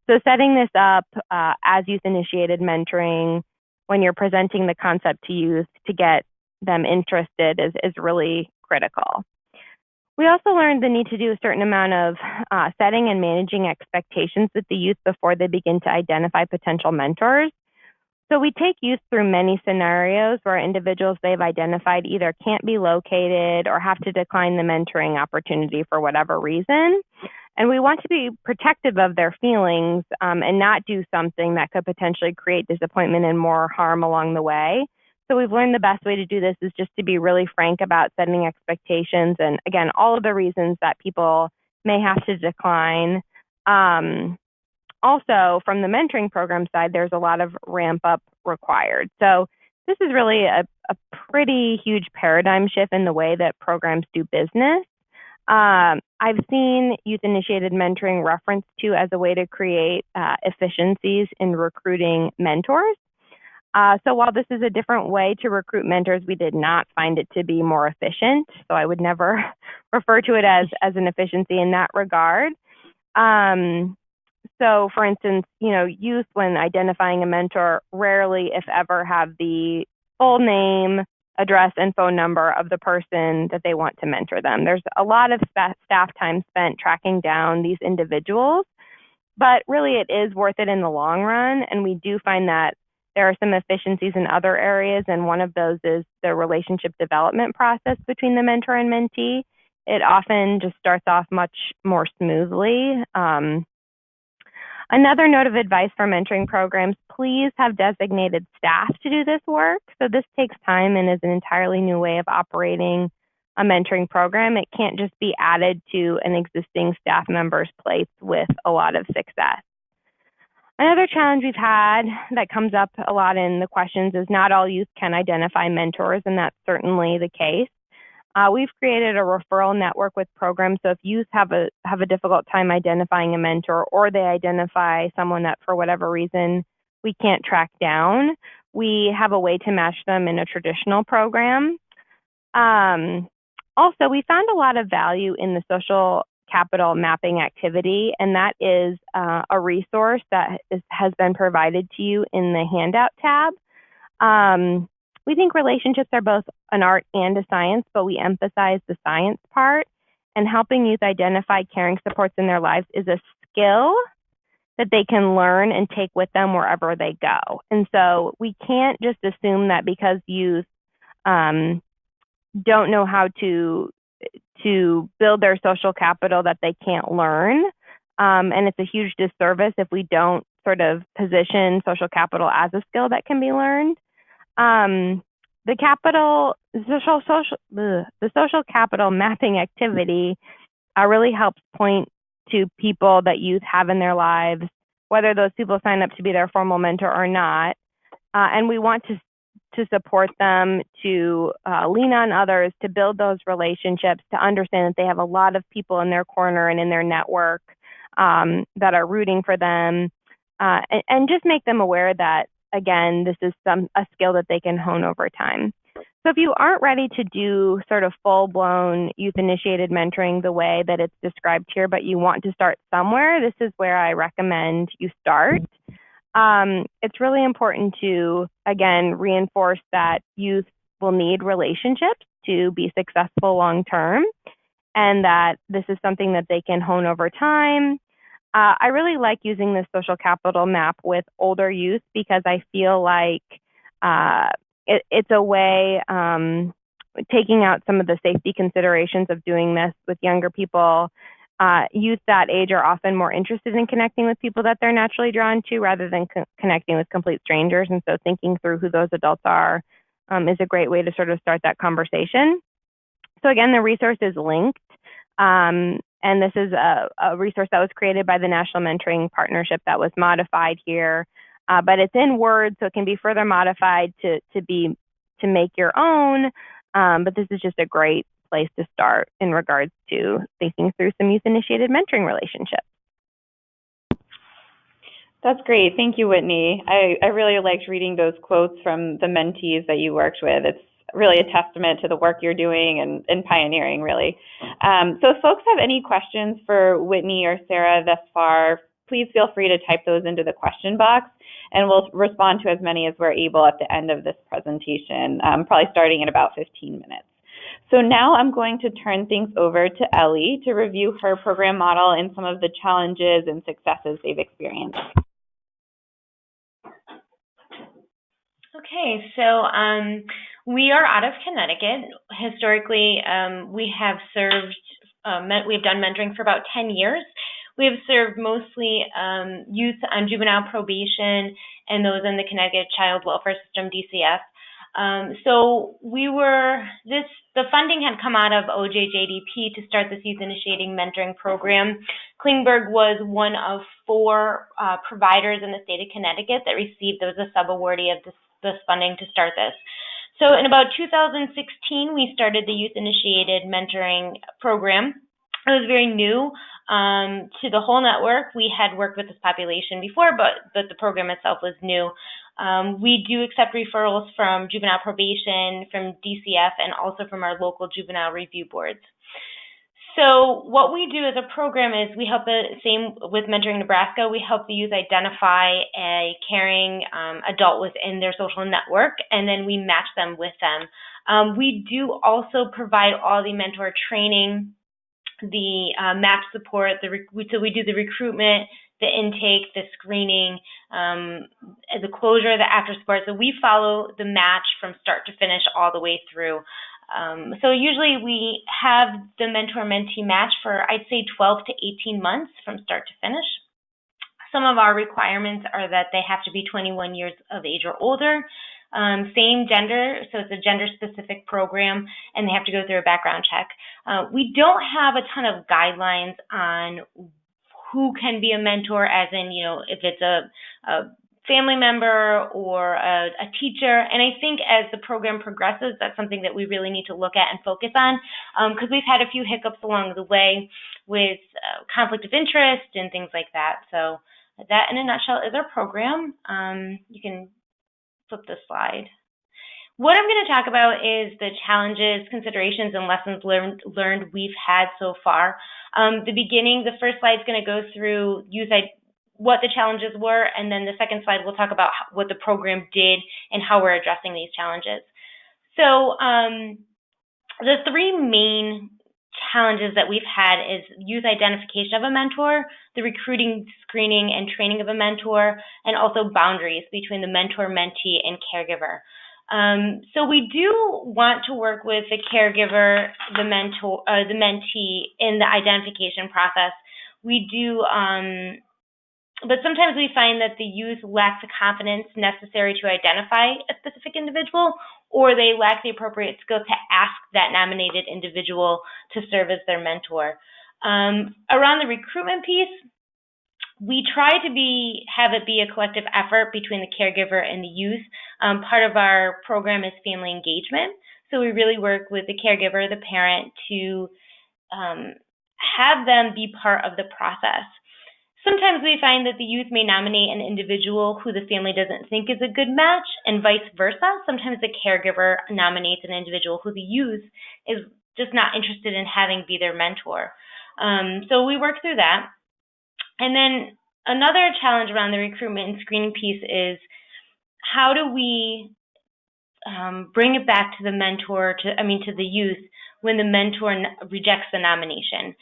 So setting this up as youth-initiated mentoring when you're presenting the concept to youth to get them interested is really critical. We also learned the need to do a certain amount of setting and managing expectations with the youth before they begin to identify potential mentors. So we take youth through many scenarios where individuals they've identified either can't be located or have to decline the mentoring opportunity for whatever reason. And we want to be protective of their feelings and not do something that could potentially create disappointment and more harm along the way. So we've learned the best way to do this is just to be really frank about setting expectations and, again, all of the reasons that people may have to decline. Also, from the mentoring program side, there's a lot of ramp up required. So this is really a pretty huge paradigm shift in the way that programs do business. I've seen youth-initiated mentoring referenced to as a way to create efficiencies in recruiting mentors. So while this is a different way to recruit mentors, we did not find it to be more efficient. So I would never refer to it as an efficiency in that regard. So for instance, youth when identifying a mentor rarely, if ever, have the full name, address, and phone number of the person that they want to mentor them. There's a lot of staff time spent tracking down these individuals, but really it is worth it in the long run. And we do find that there are some efficiencies in other areas, and one of those is the relationship development process between the mentor and mentee. It often just starts off much more smoothly. Another note of advice for mentoring programs, please have designated staff to do this work. So this takes time and is an entirely new way of operating a mentoring program. It can't just be added to an existing staff member's plate with a lot of success. Another challenge we've had that comes up a lot in the questions is not all youth can identify mentors, and that's certainly the case. We've created a referral network with programs, so if youth have a difficult time identifying a mentor or they identify someone that for whatever reason we can't track down, we have a way to match them in a traditional program. Also, we found a lot of value in the social capital mapping activity, and that is a resource that has been provided to you in the handout tab. We think relationships are both an art and a science, but we emphasize the science part, and helping youth identify caring supports in their lives is a skill that they can learn and take with them wherever they go. And so we can't just assume that because youth don't know how to build their social capital that they can't learn. And it's a huge disservice if we don't sort of position social capital as a skill that can be learned. The social capital mapping activity really helps point to people that youth have in their lives, whether those people sign up to be their formal mentor or not. And we want to support them, to lean on others, to build those relationships, to understand that they have a lot of people in their corner and in their network that are rooting for them, and just make them aware that, again, this is a skill that they can hone over time. So if you aren't ready to do sort of full-blown youth-initiated mentoring the way that it's described here, but you want to start somewhere, this is where I recommend you start. It's really important to, again, reinforce that youth will need relationships to be successful long-term, and that this is something that they can hone over time. I really like using this social capital map with older youth because I feel like it's a way, taking out some of the safety considerations of doing this with younger people. Youth that age are often more interested in connecting with people that they're naturally drawn to rather than connecting with complete strangers. And so thinking through who those adults are is a great way to sort of start that conversation. So again, the resource is linked. And this is a resource that was created by the National Mentoring Partnership that was modified here. But it's in Word, so it can be further modified to make your own. But this is just a great place to start in regards to thinking through some youth-initiated mentoring relationships. That's great. Thank you, Whitney. I really liked reading those quotes from the mentees that you worked with. It's really a testament to the work you're doing and pioneering, really. So if folks have any questions for Whitney or Sarah thus far, please feel free to type those into the question box, and we'll respond to as many as we're able at the end of this presentation, probably starting in about 15 minutes. So now I'm going to turn things over to Ellie to review her program model and some of the challenges and successes they've experienced. Okay, so we are out of Connecticut. Historically, we have served, we've done mentoring for about 10 years. We have served mostly youth on juvenile probation and those in the Connecticut Child Welfare System, DCF. So the funding had come out of OJJDP to start this youth initiating mentoring program. Klingberg was one of 4 providers in the state of Connecticut that received, there was a sub-awardee of this funding to start this. So in about 2016, we started the youth initiated mentoring program. It was very new to the whole network. We had worked with this population before, but the program itself was new. We do accept referrals from juvenile probation, from DCF, and also from our local juvenile review boards. So what we do as a program is we help same with Mentoring Nebraska, we help the youth identify a caring adult within their social network, and then we match them with them. We do also provide all the mentor training, the MAP support, so we do the recruitment, the intake, the screening, the closure, the after support. So we follow the match from start to finish all the way through. So usually we have the mentor-mentee match for, I'd say, 12 to 18 months from start to finish. Some of our requirements are that they have to be 21 years of age or older, same gender, so it's a gender-specific program, and they have to go through a background check. We don't have a ton of guidelines on who can be a mentor, as in, if it's a family member or a teacher. And I think as the program progresses, that's something that we really need to look at and focus on, because we've had a few hiccups along the way with conflict of interest and things like that. So that, in a nutshell, is our program. You can flip the slide. What I'm going to talk about is the challenges, considerations, and lessons learned we've had so far. The first slide is going to go through what the challenges were, and then the second slide we'll talk about what the program did and how we're addressing these challenges. So the 3 main challenges that we've had is youth identification of a mentor, the recruiting, screening, and training of a mentor, and also boundaries between the mentor, mentee, and caregiver. So we do want to work with the caregiver, the mentee in the identification process. We do, but sometimes we find that the youth lack the confidence necessary to identify a specific individual, or they lack the appropriate skill to ask that nominated individual to serve as their mentor. Around the recruitment piece, we try to have it be a collective effort between the caregiver and the youth. Part of our program is family engagement, so we really work with the caregiver, the parent, to have them be part of the process. Sometimes we find that the youth may nominate an individual who the family doesn't think is a good match, and vice versa. Sometimes the caregiver nominates an individual who the youth is just not interested in having be their mentor. So we work through that. And then another challenge around the recruitment and screening piece is, how do we bring it back to the mentor, to the youth, when the mentor rejects the nomination?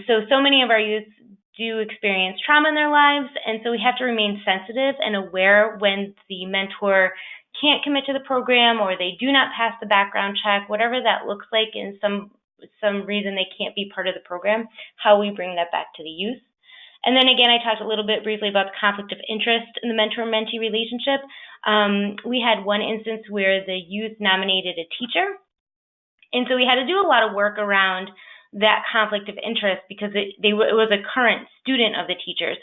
So many of our youth do experience trauma in their lives, and so we have to remain sensitive and aware when the mentor can't commit to the program, or they do not pass the background check, whatever that looks like, in some reason they can't be part of the program, how we bring that back to the youth. And then again, I talked a little bit briefly about the conflict of interest in the mentor-mentee relationship. We had one instance where the youth nominated a teacher, and so we had to do a lot of work around that conflict of interest, because it was a current student of the teacher's,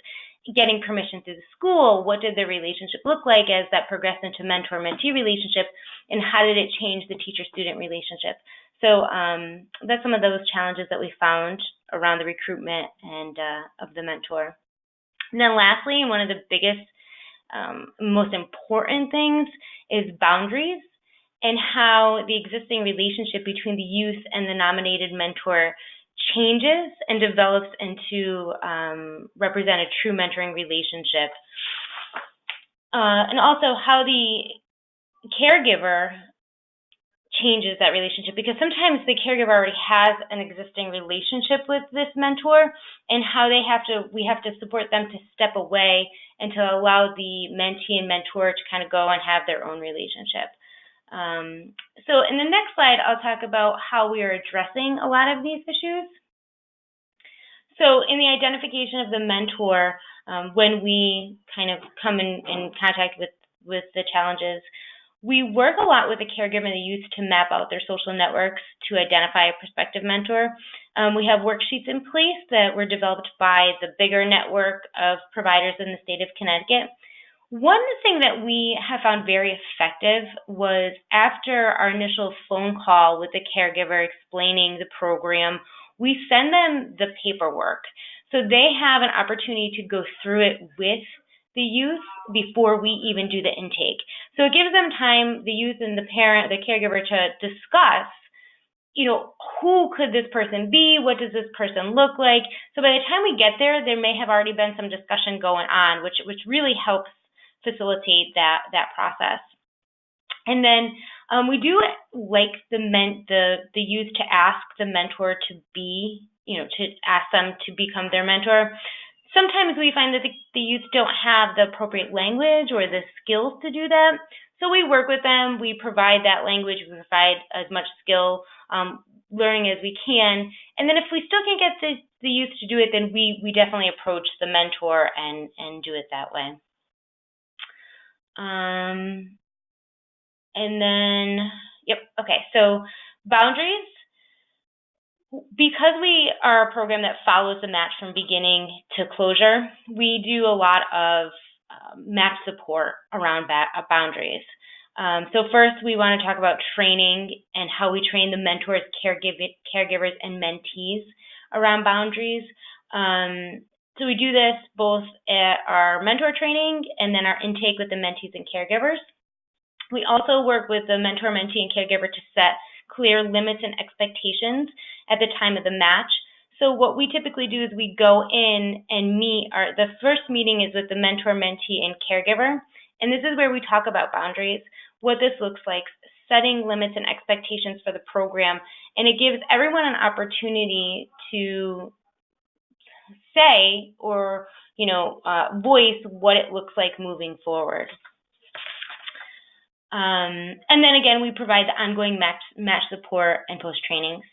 getting permission through the school. What did the relationship look like as that progressed into mentor-mentee relationship, and how did it change the teacher-student relationship? So that's some of those challenges that we found around the recruitment and of the mentor. And then lastly, one of the biggest, most important things is boundaries, and how the existing relationship between the youth and the nominated mentor changes and develops into represent a true mentoring relationship. And also how the caregiver changes that relationship, because sometimes the caregiver already has an existing relationship with this mentor, and how we have to support them to step away and to allow the mentee and mentor to kind of go and have their own relationship. So in the next slide, I'll talk about how we are addressing a lot of these issues. So in the identification of the mentor, when we kind of come in contact with the challenges, we work a lot with the caregiver and the youth to map out their social networks to identify a prospective mentor. We have worksheets in place that were developed by the bigger network of providers in the state of Connecticut. One thing that we have found very effective was, after our initial phone call with the caregiver explaining the program, we send them the paperwork. So they have an opportunity to go through it with the youth before we even do the intake. So it gives them time, the youth and the parent, the caregiver, to discuss, who could this person be? What does this person look like? So by the time we get there, there may have already been some discussion going on, which really helps facilitate that process. And then we do like the youth to ask the mentor to ask them to become their mentor. Sometimes we find that the youth don't have the appropriate language or the skills to do that. So we work with them, we provide that language, we provide as much skill learning as we can. And then if we still can't get the youth to do it, then we definitely approach the mentor and do it that way. And then, so boundaries. Because we are a program that follows the match from beginning to closure, we do a lot of match support around boundaries. So first, we want to talk about training and how we train the mentors, caregivers, and mentees around boundaries. So we do this both at our mentor training and then our intake with the mentees and caregivers. We also work with the mentor, mentee, and caregiver to set clear limits and expectations at the time of the match. So what we typically do is we go in and the first meeting is with the mentor, mentee, and caregiver. And this is where we talk about boundaries, what this looks like, setting limits and expectations for the program. And it gives everyone an opportunity to say or, voice what it looks like moving forward. And then again, we provide the ongoing match support and post-trainings.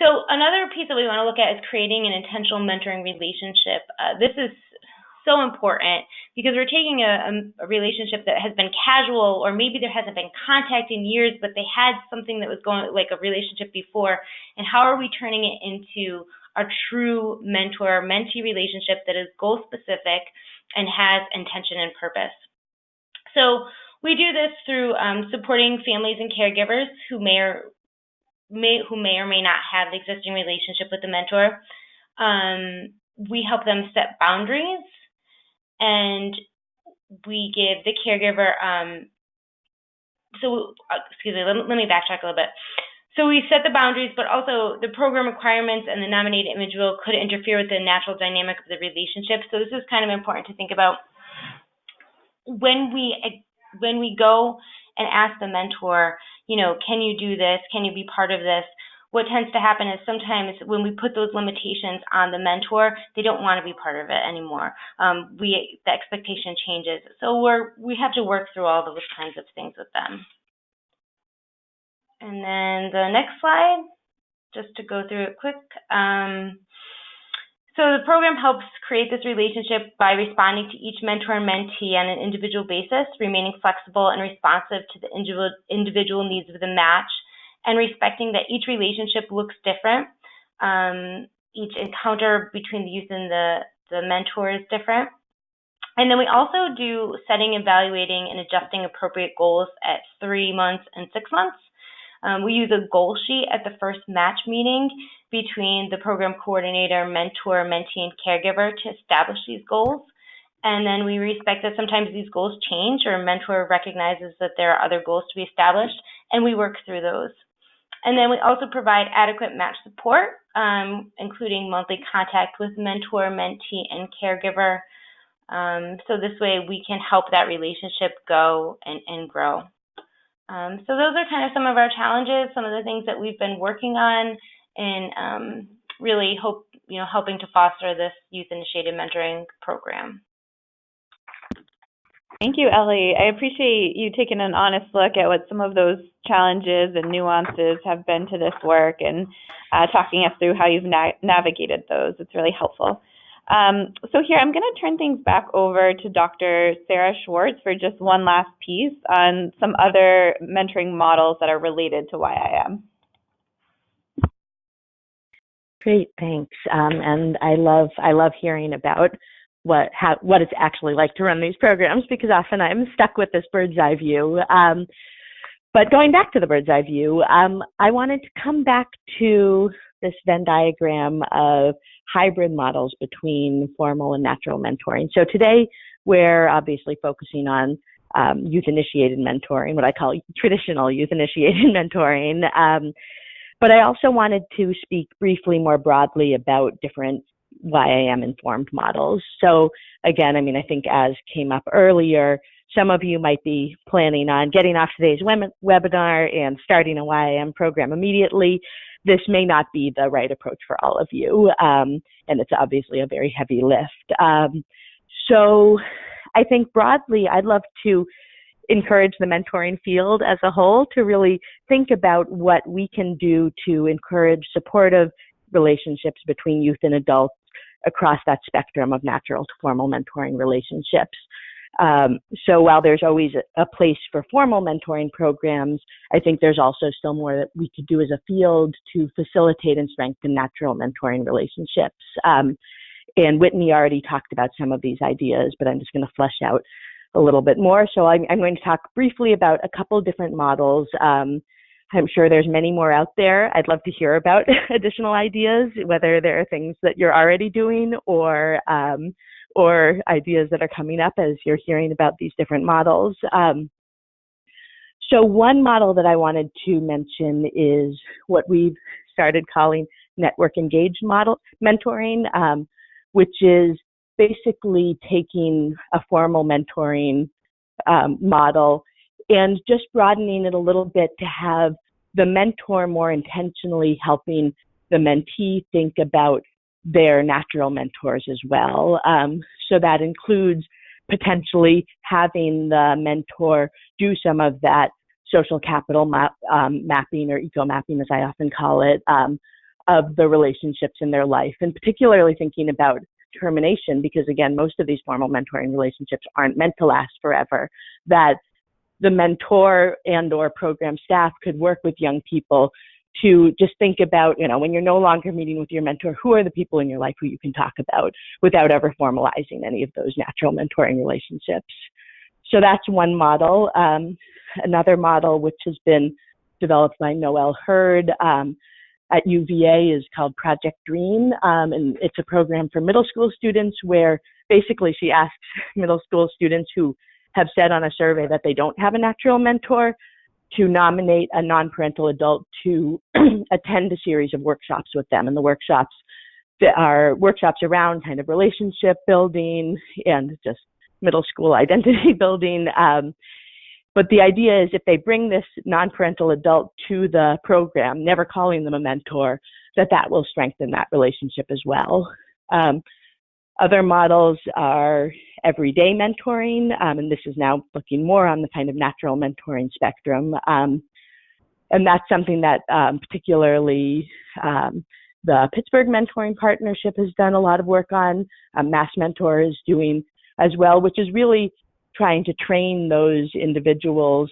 So another piece that we want to look at is creating an intentional mentoring relationship. This is so important because we're taking a relationship that has been casual, or maybe there hasn't been contact in years, but they had something that was going like a relationship before. And how are we turning it into a true mentor-mentee relationship that is goal-specific and has intention and purpose? So we do this through supporting families and caregivers who may or may not have the existing relationship with the mentor. we help them set boundaries, and we give the caregiver, excuse me, let me backtrack a little bit. So we set the boundaries, but also the program requirements and the nominated individual could interfere with the natural dynamic of the relationship. So this is kind of important to think about. When we go and ask the mentor, can you do this? Can you be part of this? What tends to happen is sometimes when we put those limitations on the mentor, they don't want to be part of it anymore. The expectation changes. So we have to work through all those kinds of things with them. And then the next slide, just to go through it quick. So the program helps create this relationship by responding to each mentor and mentee on an individual basis, remaining flexible and responsive to the individual needs of the match, and respecting that each relationship looks different. Each encounter between the youth and the mentor is different. And then we also do setting, evaluating, and adjusting appropriate goals at 3 months and 6 months. We use a goal sheet at the first match meeting between the program coordinator, mentor, mentee, and caregiver to establish these goals. And then we respect that sometimes these goals change, or a mentor recognizes that there are other goals to be established, and we work through those. And then we also provide adequate match support, including monthly contact with mentor, mentee, and caregiver. So this way we can help that relationship go and grow. So those are kind of some of our challenges, some of the things that we've been working on, and really helping to foster this youth-initiated mentoring program. Thank you, Ellie. I appreciate you taking an honest look at what some of those challenges and nuances have been to this work, and talking us through how you've navigated those. It's really helpful. So here, I'm going to turn things back over to Dr. Sarah Schwartz for just one last piece on some other mentoring models that are related to YIM. Great, thanks. And I love hearing about what it's actually like to run these programs, because often I'm stuck with this bird's eye view. But going back to the bird's eye view, I wanted to come back to this Venn diagram of hybrid models between formal and natural mentoring. So today we're obviously focusing on youth-initiated mentoring, what I call traditional youth-initiated mentoring. But I also wanted to speak briefly more broadly about different YIM-informed models. So again, I think as came up earlier, some of you might be planning on getting off today's webinar and starting a YIM program immediately. This may not be the right approach for all of you, and it's obviously a very heavy lift. So I think broadly, I'd love to encourage the mentoring field as a whole to really think about what we can do to encourage supportive relationships between youth and adults across that spectrum of natural to formal mentoring relationships. So while there's always a place for formal mentoring programs, I think there's also still more that we could do as a field to facilitate and strengthen natural mentoring relationships. And Whitney already talked about some of these ideas, but I'm just going to flesh out a little bit more. So I'm going to talk briefly about a couple of different models. I'm sure there's many more out there. I'd love to hear about additional ideas, whether there are things that you're already doing or ideas that are coming up as you're hearing about these different models. So one model that I wanted to mention is what we've started calling network engaged model mentoring, which is basically taking a formal mentoring model and just broadening it a little bit to have the mentor more intentionally helping the mentee think about their natural mentors as well. So that includes potentially having the mentor do some of that social capital mapping, or eco-mapping as I often call it, of the relationships in their life, and particularly thinking about termination, because again, most of these formal mentoring relationships aren't meant to last forever, that the mentor and or program staff could work with young people to just think about, when you're no longer meeting with your mentor, who are the people in your life who you can talk about without ever formalizing any of those natural mentoring relationships. So that's one model. Another model, which has been developed by Noel Hurd, at UVA is called Project Dream, and it's a program for middle school students where basically she asks middle school students who have said on a survey that they don't have a natural mentor to nominate a non-parental adult to attend a series of workshops with them. And the workshops are workshops around kind of relationship building and just middle school identity building. But the idea is if they bring this non-parental adult to the program, never calling them a mentor, that will strengthen that relationship as well. Other models are everyday mentoring, and this is now looking more on the kind of natural mentoring spectrum. And that's something that particularly the Pittsburgh Mentoring Partnership has done a lot of work on. Mass Mentor is doing as well, which is really trying to train those individuals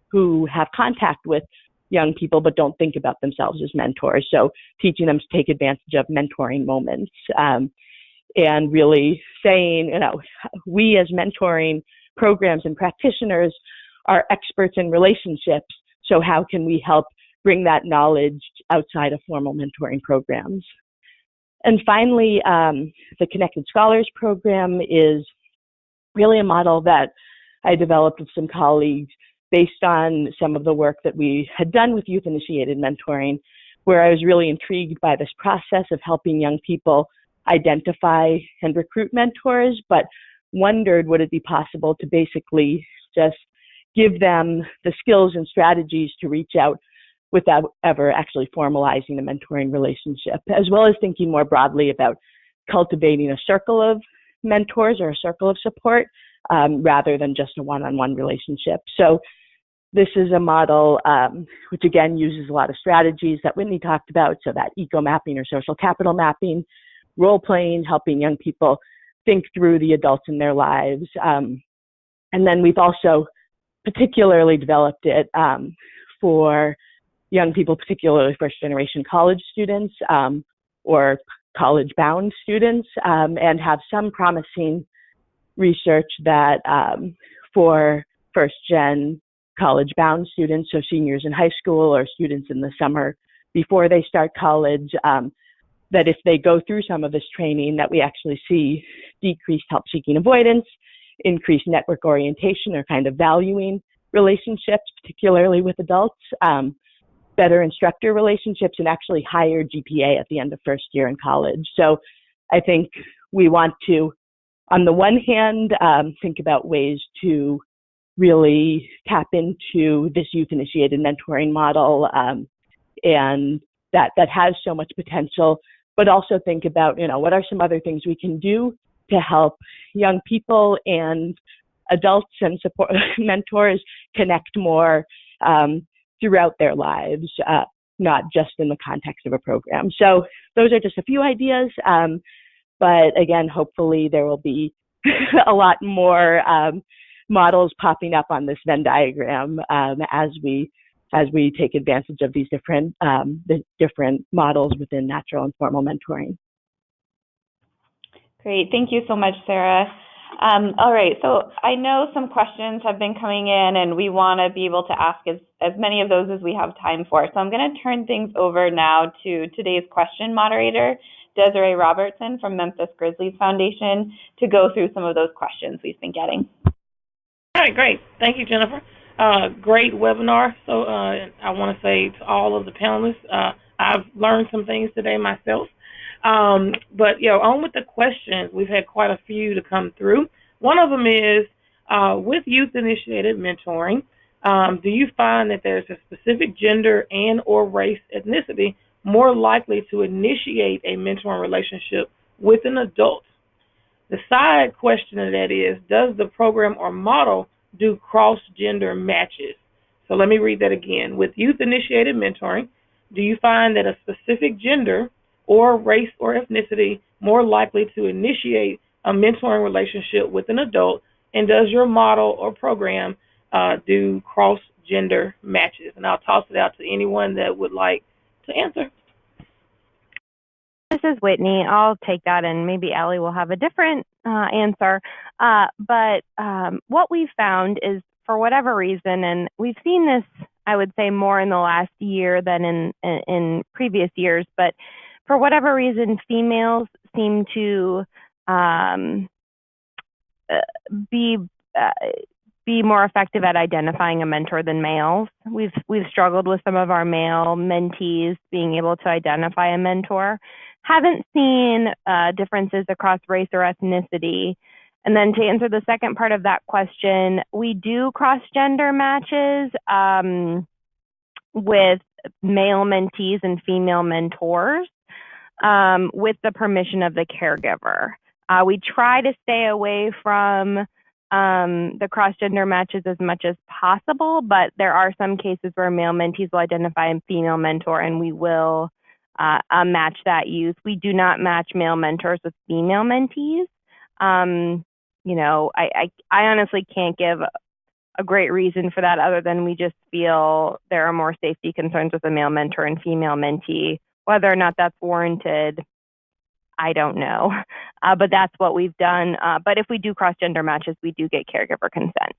who have contact with young people but don't think about themselves as mentors. So teaching them to take advantage of mentoring moments and really saying, we as mentoring programs and practitioners are experts in relationships. So how can we help bring that knowledge outside of formal mentoring programs? And finally, the Connected Scholars program is really a model that I developed with some colleagues based on some of the work that we had done with youth-initiated mentoring, where I was really intrigued by this process of helping young people identify and recruit mentors, but wondered would it be possible to basically just give them the skills and strategies to reach out without ever actually formalizing a mentoring relationship, as well as thinking more broadly about cultivating a circle of mentors or a circle of support rather than just a one-on-one relationship. So this is a model which again uses a lot of strategies that Whitney talked about, so that eco mapping or social capital mapping, role playing, helping young people think through the adults in their lives. And then we've also particularly developed it for young people, particularly first generation college students or college bound students, and have some promising research that for first gen college bound students, so seniors in high school or students in the summer before they start college, that if they go through some of this training, that we actually see decreased help-seeking avoidance, increased network orientation or kind of valuing relationships, particularly with adults, better instructor relationships, and actually higher GPA at the end of first year in college. So I think we want to, on the one hand, think about ways to really tap into this youth-initiated mentoring model and that has so much potential, but also think about, what are some other things we can do to help young people and adults and support mentors connect more throughout their lives, not just in the context of a program. So those are just a few ideas, but again, hopefully there will be a lot more models popping up on this Venn diagram as we take advantage of these the different models within natural and formal mentoring. Great, thank you so much, Sarah. All right, so I know some questions have been coming in and we want to be able to ask as many of those as we have time for. So I'm going to turn things over now to today's question moderator, Desiree Robertson from Memphis Grizzlies Foundation, to go through some of those questions we've been getting. All right, great. Thank you, Jennifer. Great webinar. So I want to say to all of the panelists, I've learned some things today myself. But on with the questions. We've had quite a few to come through. One of them is, with youth-initiated mentoring, do you find that there's a specific gender and or race ethnicity more likely to initiate a mentoring relationship with an adult? The side question of that is, does the program or model do cross-gender matches? So let me read that again. With youth-initiated mentoring, do you find that a specific gender or race or ethnicity more likely to initiate a mentoring relationship with an adult? And does your model or program do cross-gender matches? And I'll toss it out to anyone that would like to answer. This is Whitney. I'll take that, and maybe Ellie will have a different answer. But what we've found is, for whatever reason, and we've seen this I would say more in the last year than in previous years, but for whatever reason, females seem to be more effective at identifying a mentor than males. We've struggled with some of our male mentees being able to identify a mentor. Haven't seen differences across race or ethnicity. And then to answer the second part of that question, we do cross-gender matches with male mentees and female mentors with the permission of the caregiver. We try to stay away from the cross-gender matches as much as possible, but there are some cases where male mentees will identify a female mentor and we will match that youth. We do not match male mentors with female mentees. You know, I honestly can't give a great reason for that other than we just feel there are more safety concerns with a male mentor and female mentee. Whether or not that's warranted, I don't know, but that's what we've done. But if we do cross-gender matches, we do get caregiver consent.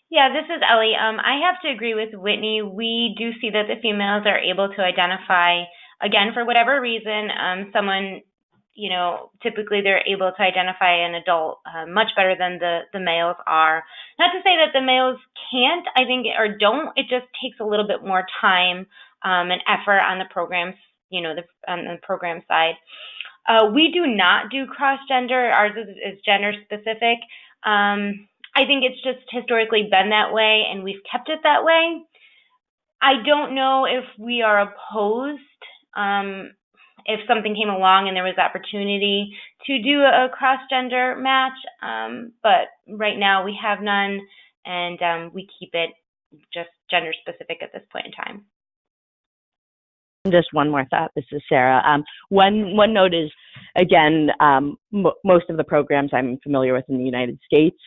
Yeah, this is Ellie. I have to agree with Whitney. We do see that the females are able to identify, again, for whatever reason, someone, you know, typically they're able to identify an adult much better than the males are. Not to say that the males can't, I think, or don't. It just takes a little bit more time and effort on the programs, you know, on the program side. We do not do cross-gender. Ours is gender-specific. I think it's just historically been that way, and we've kept it that way. I don't know if we are opposed, if something came along and there was opportunity to do a cross-gender match, but right now we have none, and we keep it just gender-specific at this point in time. Just one more thought. This is Sarah. One note is, again, most of the programs I'm familiar with in the United States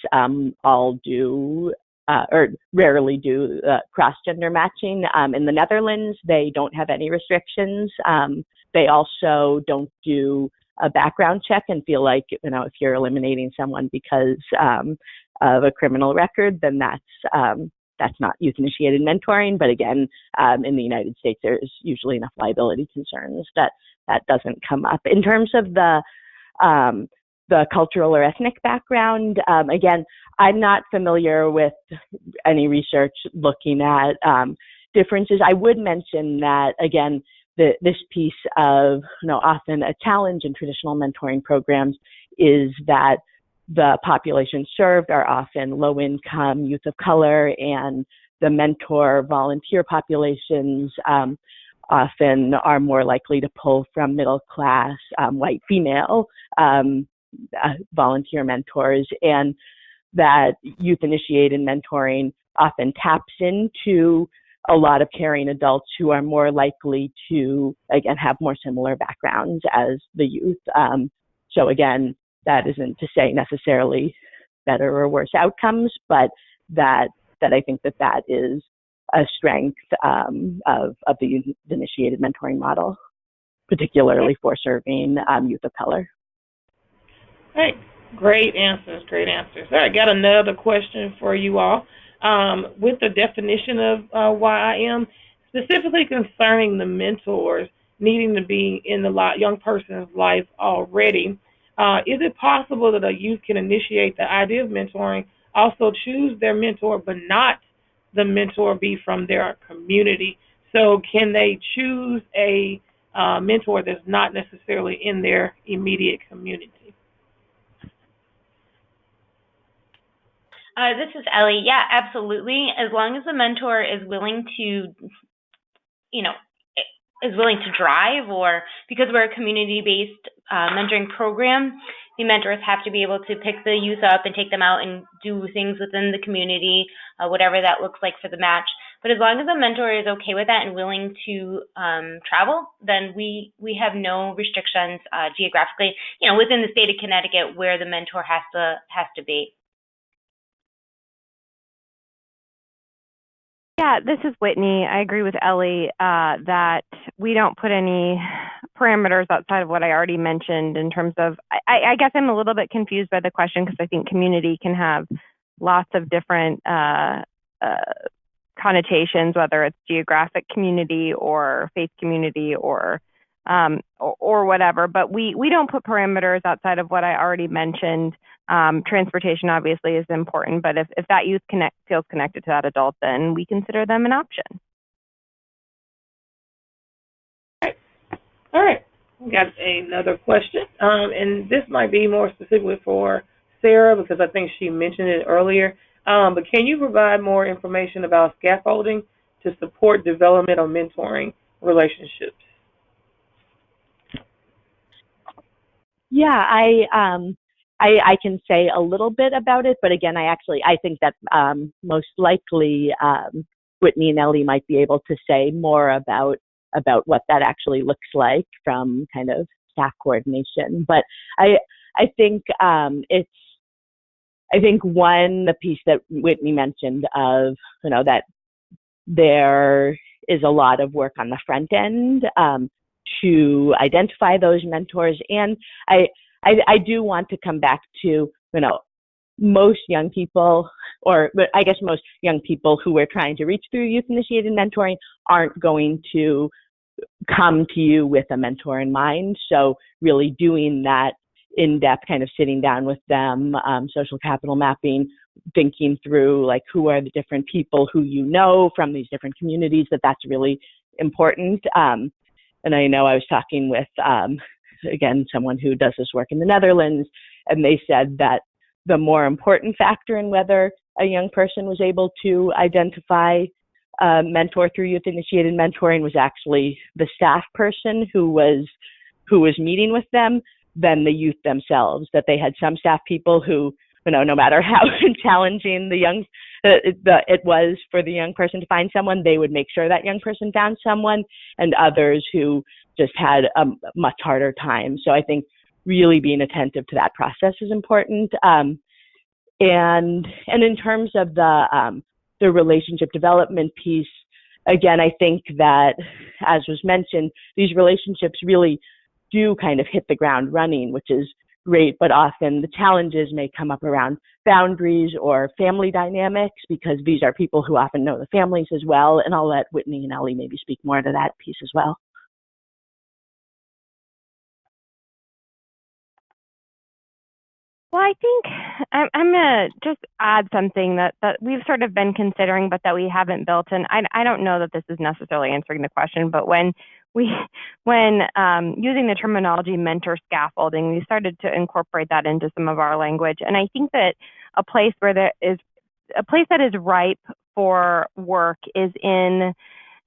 all do or rarely do cross-gender matching. In the Netherlands, they don't have any restrictions. They also don't do a background check and feel like, you know, if you're eliminating someone because of a criminal record, then that's not youth-initiated mentoring. But again, in the United States, there's usually enough liability concerns that doesn't come up. In terms of the cultural or ethnic background, again, I'm not familiar with any research looking at differences. I would mention that, again, this piece of, you know, often a challenge in traditional mentoring programs is that the population served are often low-income youth of color, and the mentor volunteer populations often are more likely to pull from middle-class white female volunteer mentors, and that youth-initiated mentoring often taps into a lot of caring adults who are more likely to, again, have more similar backgrounds as the youth. So again, that isn't to say necessarily better or worse outcomes, but that I think that is a strength of the youth-initiated mentoring model, particularly for serving youth of color. Hey, great answers, great answers. All right, got another question for you all. With the definition of YIM, specifically concerning the mentors needing to be in the young person's life already, is it possible that a youth can initiate the idea of mentoring, also choose their mentor, but not the mentor be from their community? So can they choose a mentor that's not necessarily in their immediate community? This is Ellie. Yeah, absolutely. As long as the mentor is willing to, is willing to drive, or because we're a community-based mentoring program, the mentors have to be able to pick the youth up and take them out and do things within the community, whatever that looks like for the match. But as long as the mentor is okay with that and willing to travel, then we have no restrictions geographically, within the state of Connecticut where the mentor has to be. Yeah, this is Whitney. I agree with Ellie that we don't put any parameters outside of what I already mentioned in terms of, I guess I'm a little bit confused by the question because I think community can have lots of different connotations, whether it's geographic community or faith community or whatever. But we don't put parameters outside of what I already mentioned. Transportation obviously is important, but if that youth feels connected to that adult, then we consider them an option. All right. We got another question, and this might be more specifically for Sarah because I think she mentioned it earlier. But can you provide more information about scaffolding to support development or mentoring relationships? Yeah, I can say a little bit about it, but again, I think that most likely Whitney and Ellie might be able to say more about what that actually looks like from kind of staff coordination. But I think the piece that Whitney mentioned of, that there is a lot of work on the front end to identify those mentors. And I do want to come back to, most young people, or I guess most young people who we're trying to reach through youth-initiated mentoring aren't going to come to you with a mentor in mind. So really doing that in-depth kind of sitting down with them, social capital mapping, thinking through like who are the different people who from these different communities, that's really important. And I know I was talking with, again, someone who does this work in the Netherlands, and they said that the more important factor in whether a young person was able to identify a mentor through youth-initiated mentoring was actually the staff person who was meeting with them than the youth themselves, that they had some staff people who, no matter how challenging it was for the young person to find someone, they would make sure that young person found someone, and others who just had a much harder time. So I think really being attentive to that process is important. And in terms of the relationship development piece, again, I think that, as was mentioned, these relationships really do kind of hit the ground running, which is great, but often the challenges may come up around boundaries or family dynamics, because these are people who often know the families as well. And I'll let Whitney and Ellie maybe speak more to that piece as well. Well, I think I'm going to just add something that we've sort of been considering, but that we haven't built. And I don't know that this is necessarily answering the question, but when using the terminology mentor scaffolding, we started to incorporate that into some of our language. And I think that a place that is ripe for work is in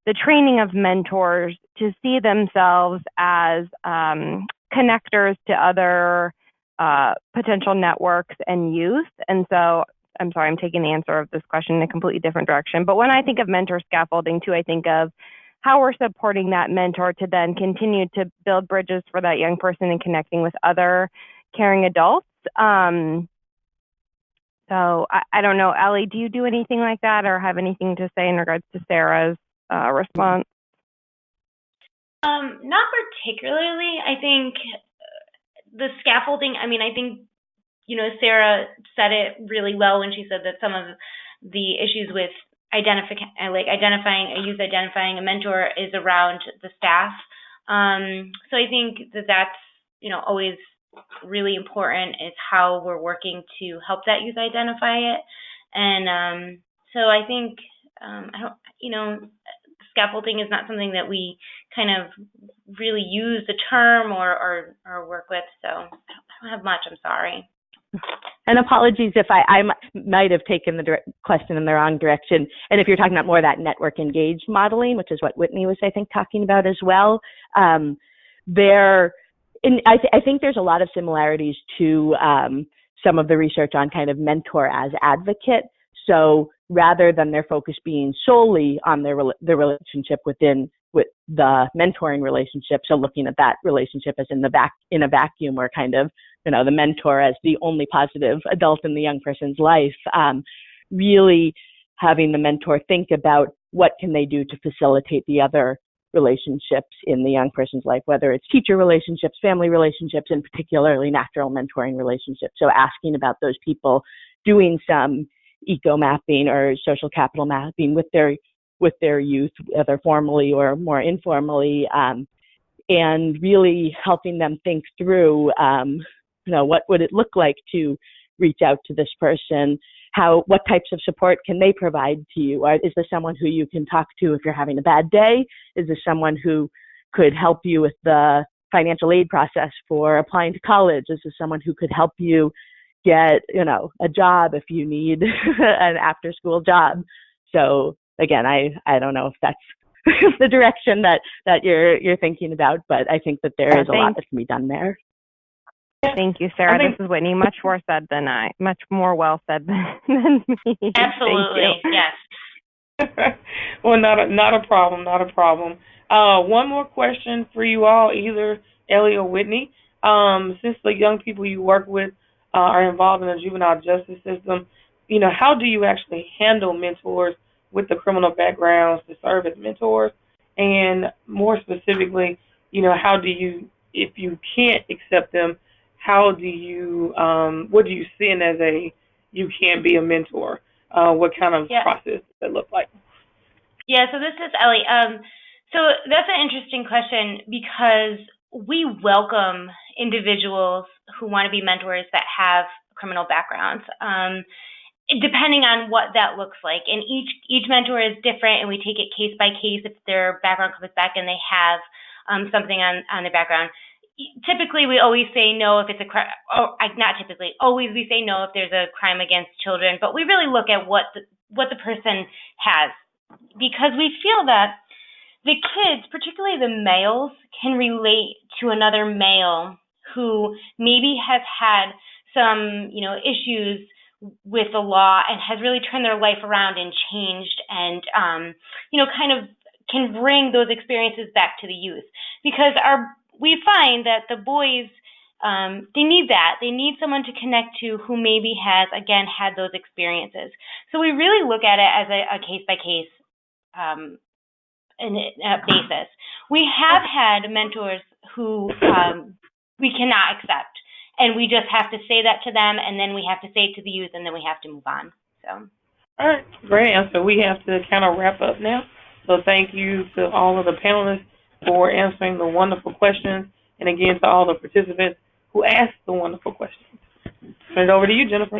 the training of mentors to see themselves as connectors to other potential networks and youth. And so, I'm sorry, I'm taking the answer of this question in a completely different direction. But when I think of mentor scaffolding too, I think of how we're supporting that mentor to then continue to build bridges for that young person and connecting with other caring adults. So I don't know, Ellie, do you do anything like that or have anything to say in regards to Sarah's response? Not particularly. I think the scaffolding, I think, Sarah said it really well when she said that some of the issues with identifying a mentor is around the staff. So I think that's, always really important is how we're working to help that youth identify it. And so I think, scaffolding is not something that we kind of really use the term or work with. So I don't have much, I'm sorry. And apologies if I might have taken the question in the wrong direction. And if you're talking about more of that network engaged modeling, which is what Whitney was, I think, talking about as well, I think there's a lot of similarities to some of the research on kind of mentor as advocate. So rather than their focus being solely on their relationship with the mentoring relationship, so looking at that relationship as in a vacuum, or kind of, the mentor as the only positive adult in the young person's life, really having the mentor think about what can they do to facilitate the other relationships in the young person's life, whether it's teacher relationships, family relationships, and particularly natural mentoring relationships. So asking about those people, doing some eco mapping or social capital mapping with their youth, whether formally or more informally, and really helping them think through, what would it look like to reach out to this person? What types of support can they provide to you? Is this someone who you can talk to if you're having a bad day? Is this someone who could help you with the financial aid process for applying to college? Is this someone who could help you get, a job if you need an after-school job? So again, I don't know if that's the direction that you're thinking about, but I think that there is a lot that can be done there. Thank you, Sarah. This is Whitney. Much more well said than me. Absolutely, yes. Well, not a problem, not a problem. One more question for you all, either Ellie or Whitney. Since the young people you work with are involved in the juvenile justice system, how do you actually handle mentors with the criminal backgrounds to serve as mentors? And more specifically, how do you, if you can't accept them, what do you see in as you can't be a mentor? What kind of process does that look like? Yeah, so this is Ellie. So that's an interesting question because we welcome individuals who want to be mentors that have criminal backgrounds, depending on what that looks like. And each mentor is different, and we take it case by case if their background comes back and they have something on their background. Typically, we always say no if it's a crime. Not typically. Always we say no if there's a crime against children. But we really look at what the person has, because we feel that the kids, particularly the males, can relate to another male who maybe has had some, issues with the law and has really turned their life around and changed, and kind of can bring those experiences back to the youth, because we find that the boys, they need that. They need someone to connect to who maybe has, again, had those experiences. So we really look at it as a case-by-case basis. We have had mentors who we cannot accept, and we just have to say that to them, and then we have to say it to the youth, and then we have to move on. So. All right, great answer. We have to kind of wrap up now. So thank you to all of the panelists for answering the wonderful questions, and again to all the participants who asked the wonderful questions. Turn it over to you, Jennifer.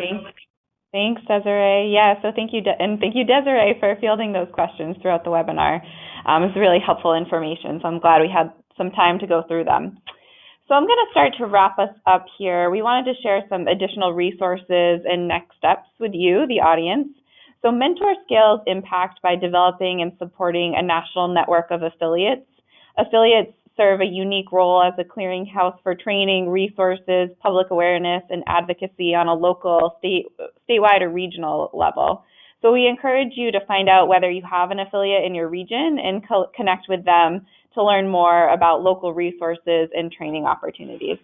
Thanks, Desiree. Yeah, so thank you, and thank you, Desiree, for fielding those questions throughout the webinar. It's really helpful information, so I'm glad we had some time to go through them. So I'm going to start to wrap us up here. We wanted to share some additional resources and next steps with you, the audience. So Mentor scales impact by developing and supporting a national network of affiliates. Affiliates serve a unique role as a clearinghouse for training, resources, public awareness, and advocacy on a local, statewide, or regional level. So we encourage you to find out whether you have an affiliate in your region and connect with them to learn more about local resources and training opportunities.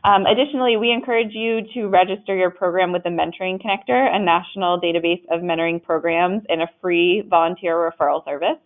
Additionally, we encourage you to register your program with the Mentoring Connector, a national database of mentoring programs and a free volunteer referral service.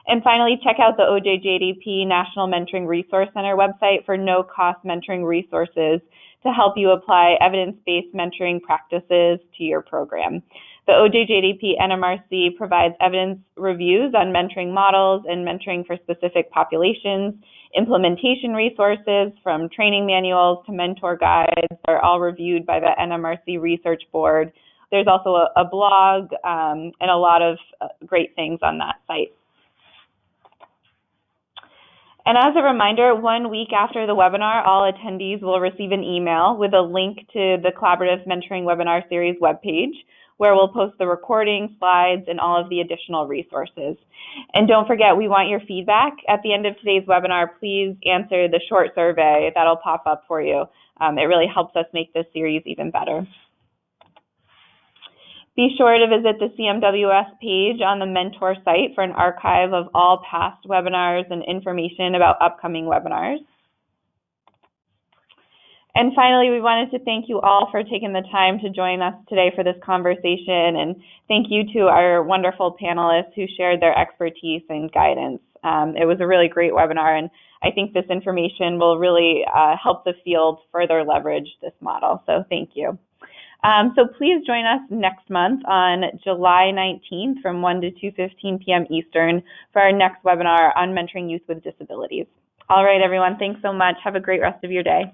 And finally, check out the OJJDP National Mentoring Resource Center website for no-cost mentoring resources to help you apply evidence-based mentoring practices to your program. The OJJDP NMRC provides evidence reviews on mentoring models and mentoring for specific populations. Implementation resources from training manuals to mentor guides are all reviewed by the NMRC Research Board. There's also a blog and a lot of great things on that site. And as a reminder, 1 week after the webinar, all attendees will receive an email with a link to the Collaborative Mentoring Webinar Series webpage, where we'll post the recording, slides, and all of the additional resources. And don't forget, we want your feedback. At the end of today's webinar, please answer the short survey that'll pop up for you. It really helps us make this series even better. Be sure to visit the CMWS page on the Mentor site for an archive of all past webinars and information about upcoming webinars. And finally, we wanted to thank you all for taking the time to join us today for this conversation, and thank you to our wonderful panelists who shared their expertise and guidance. It was a really great webinar, and I think this information will really help the field further leverage this model, so thank you. So please join us next month on July 19th from 1 to 2:15 p.m. Eastern for our next webinar on mentoring youth with disabilities. All right, everyone, thanks so much. Have a great rest of your day.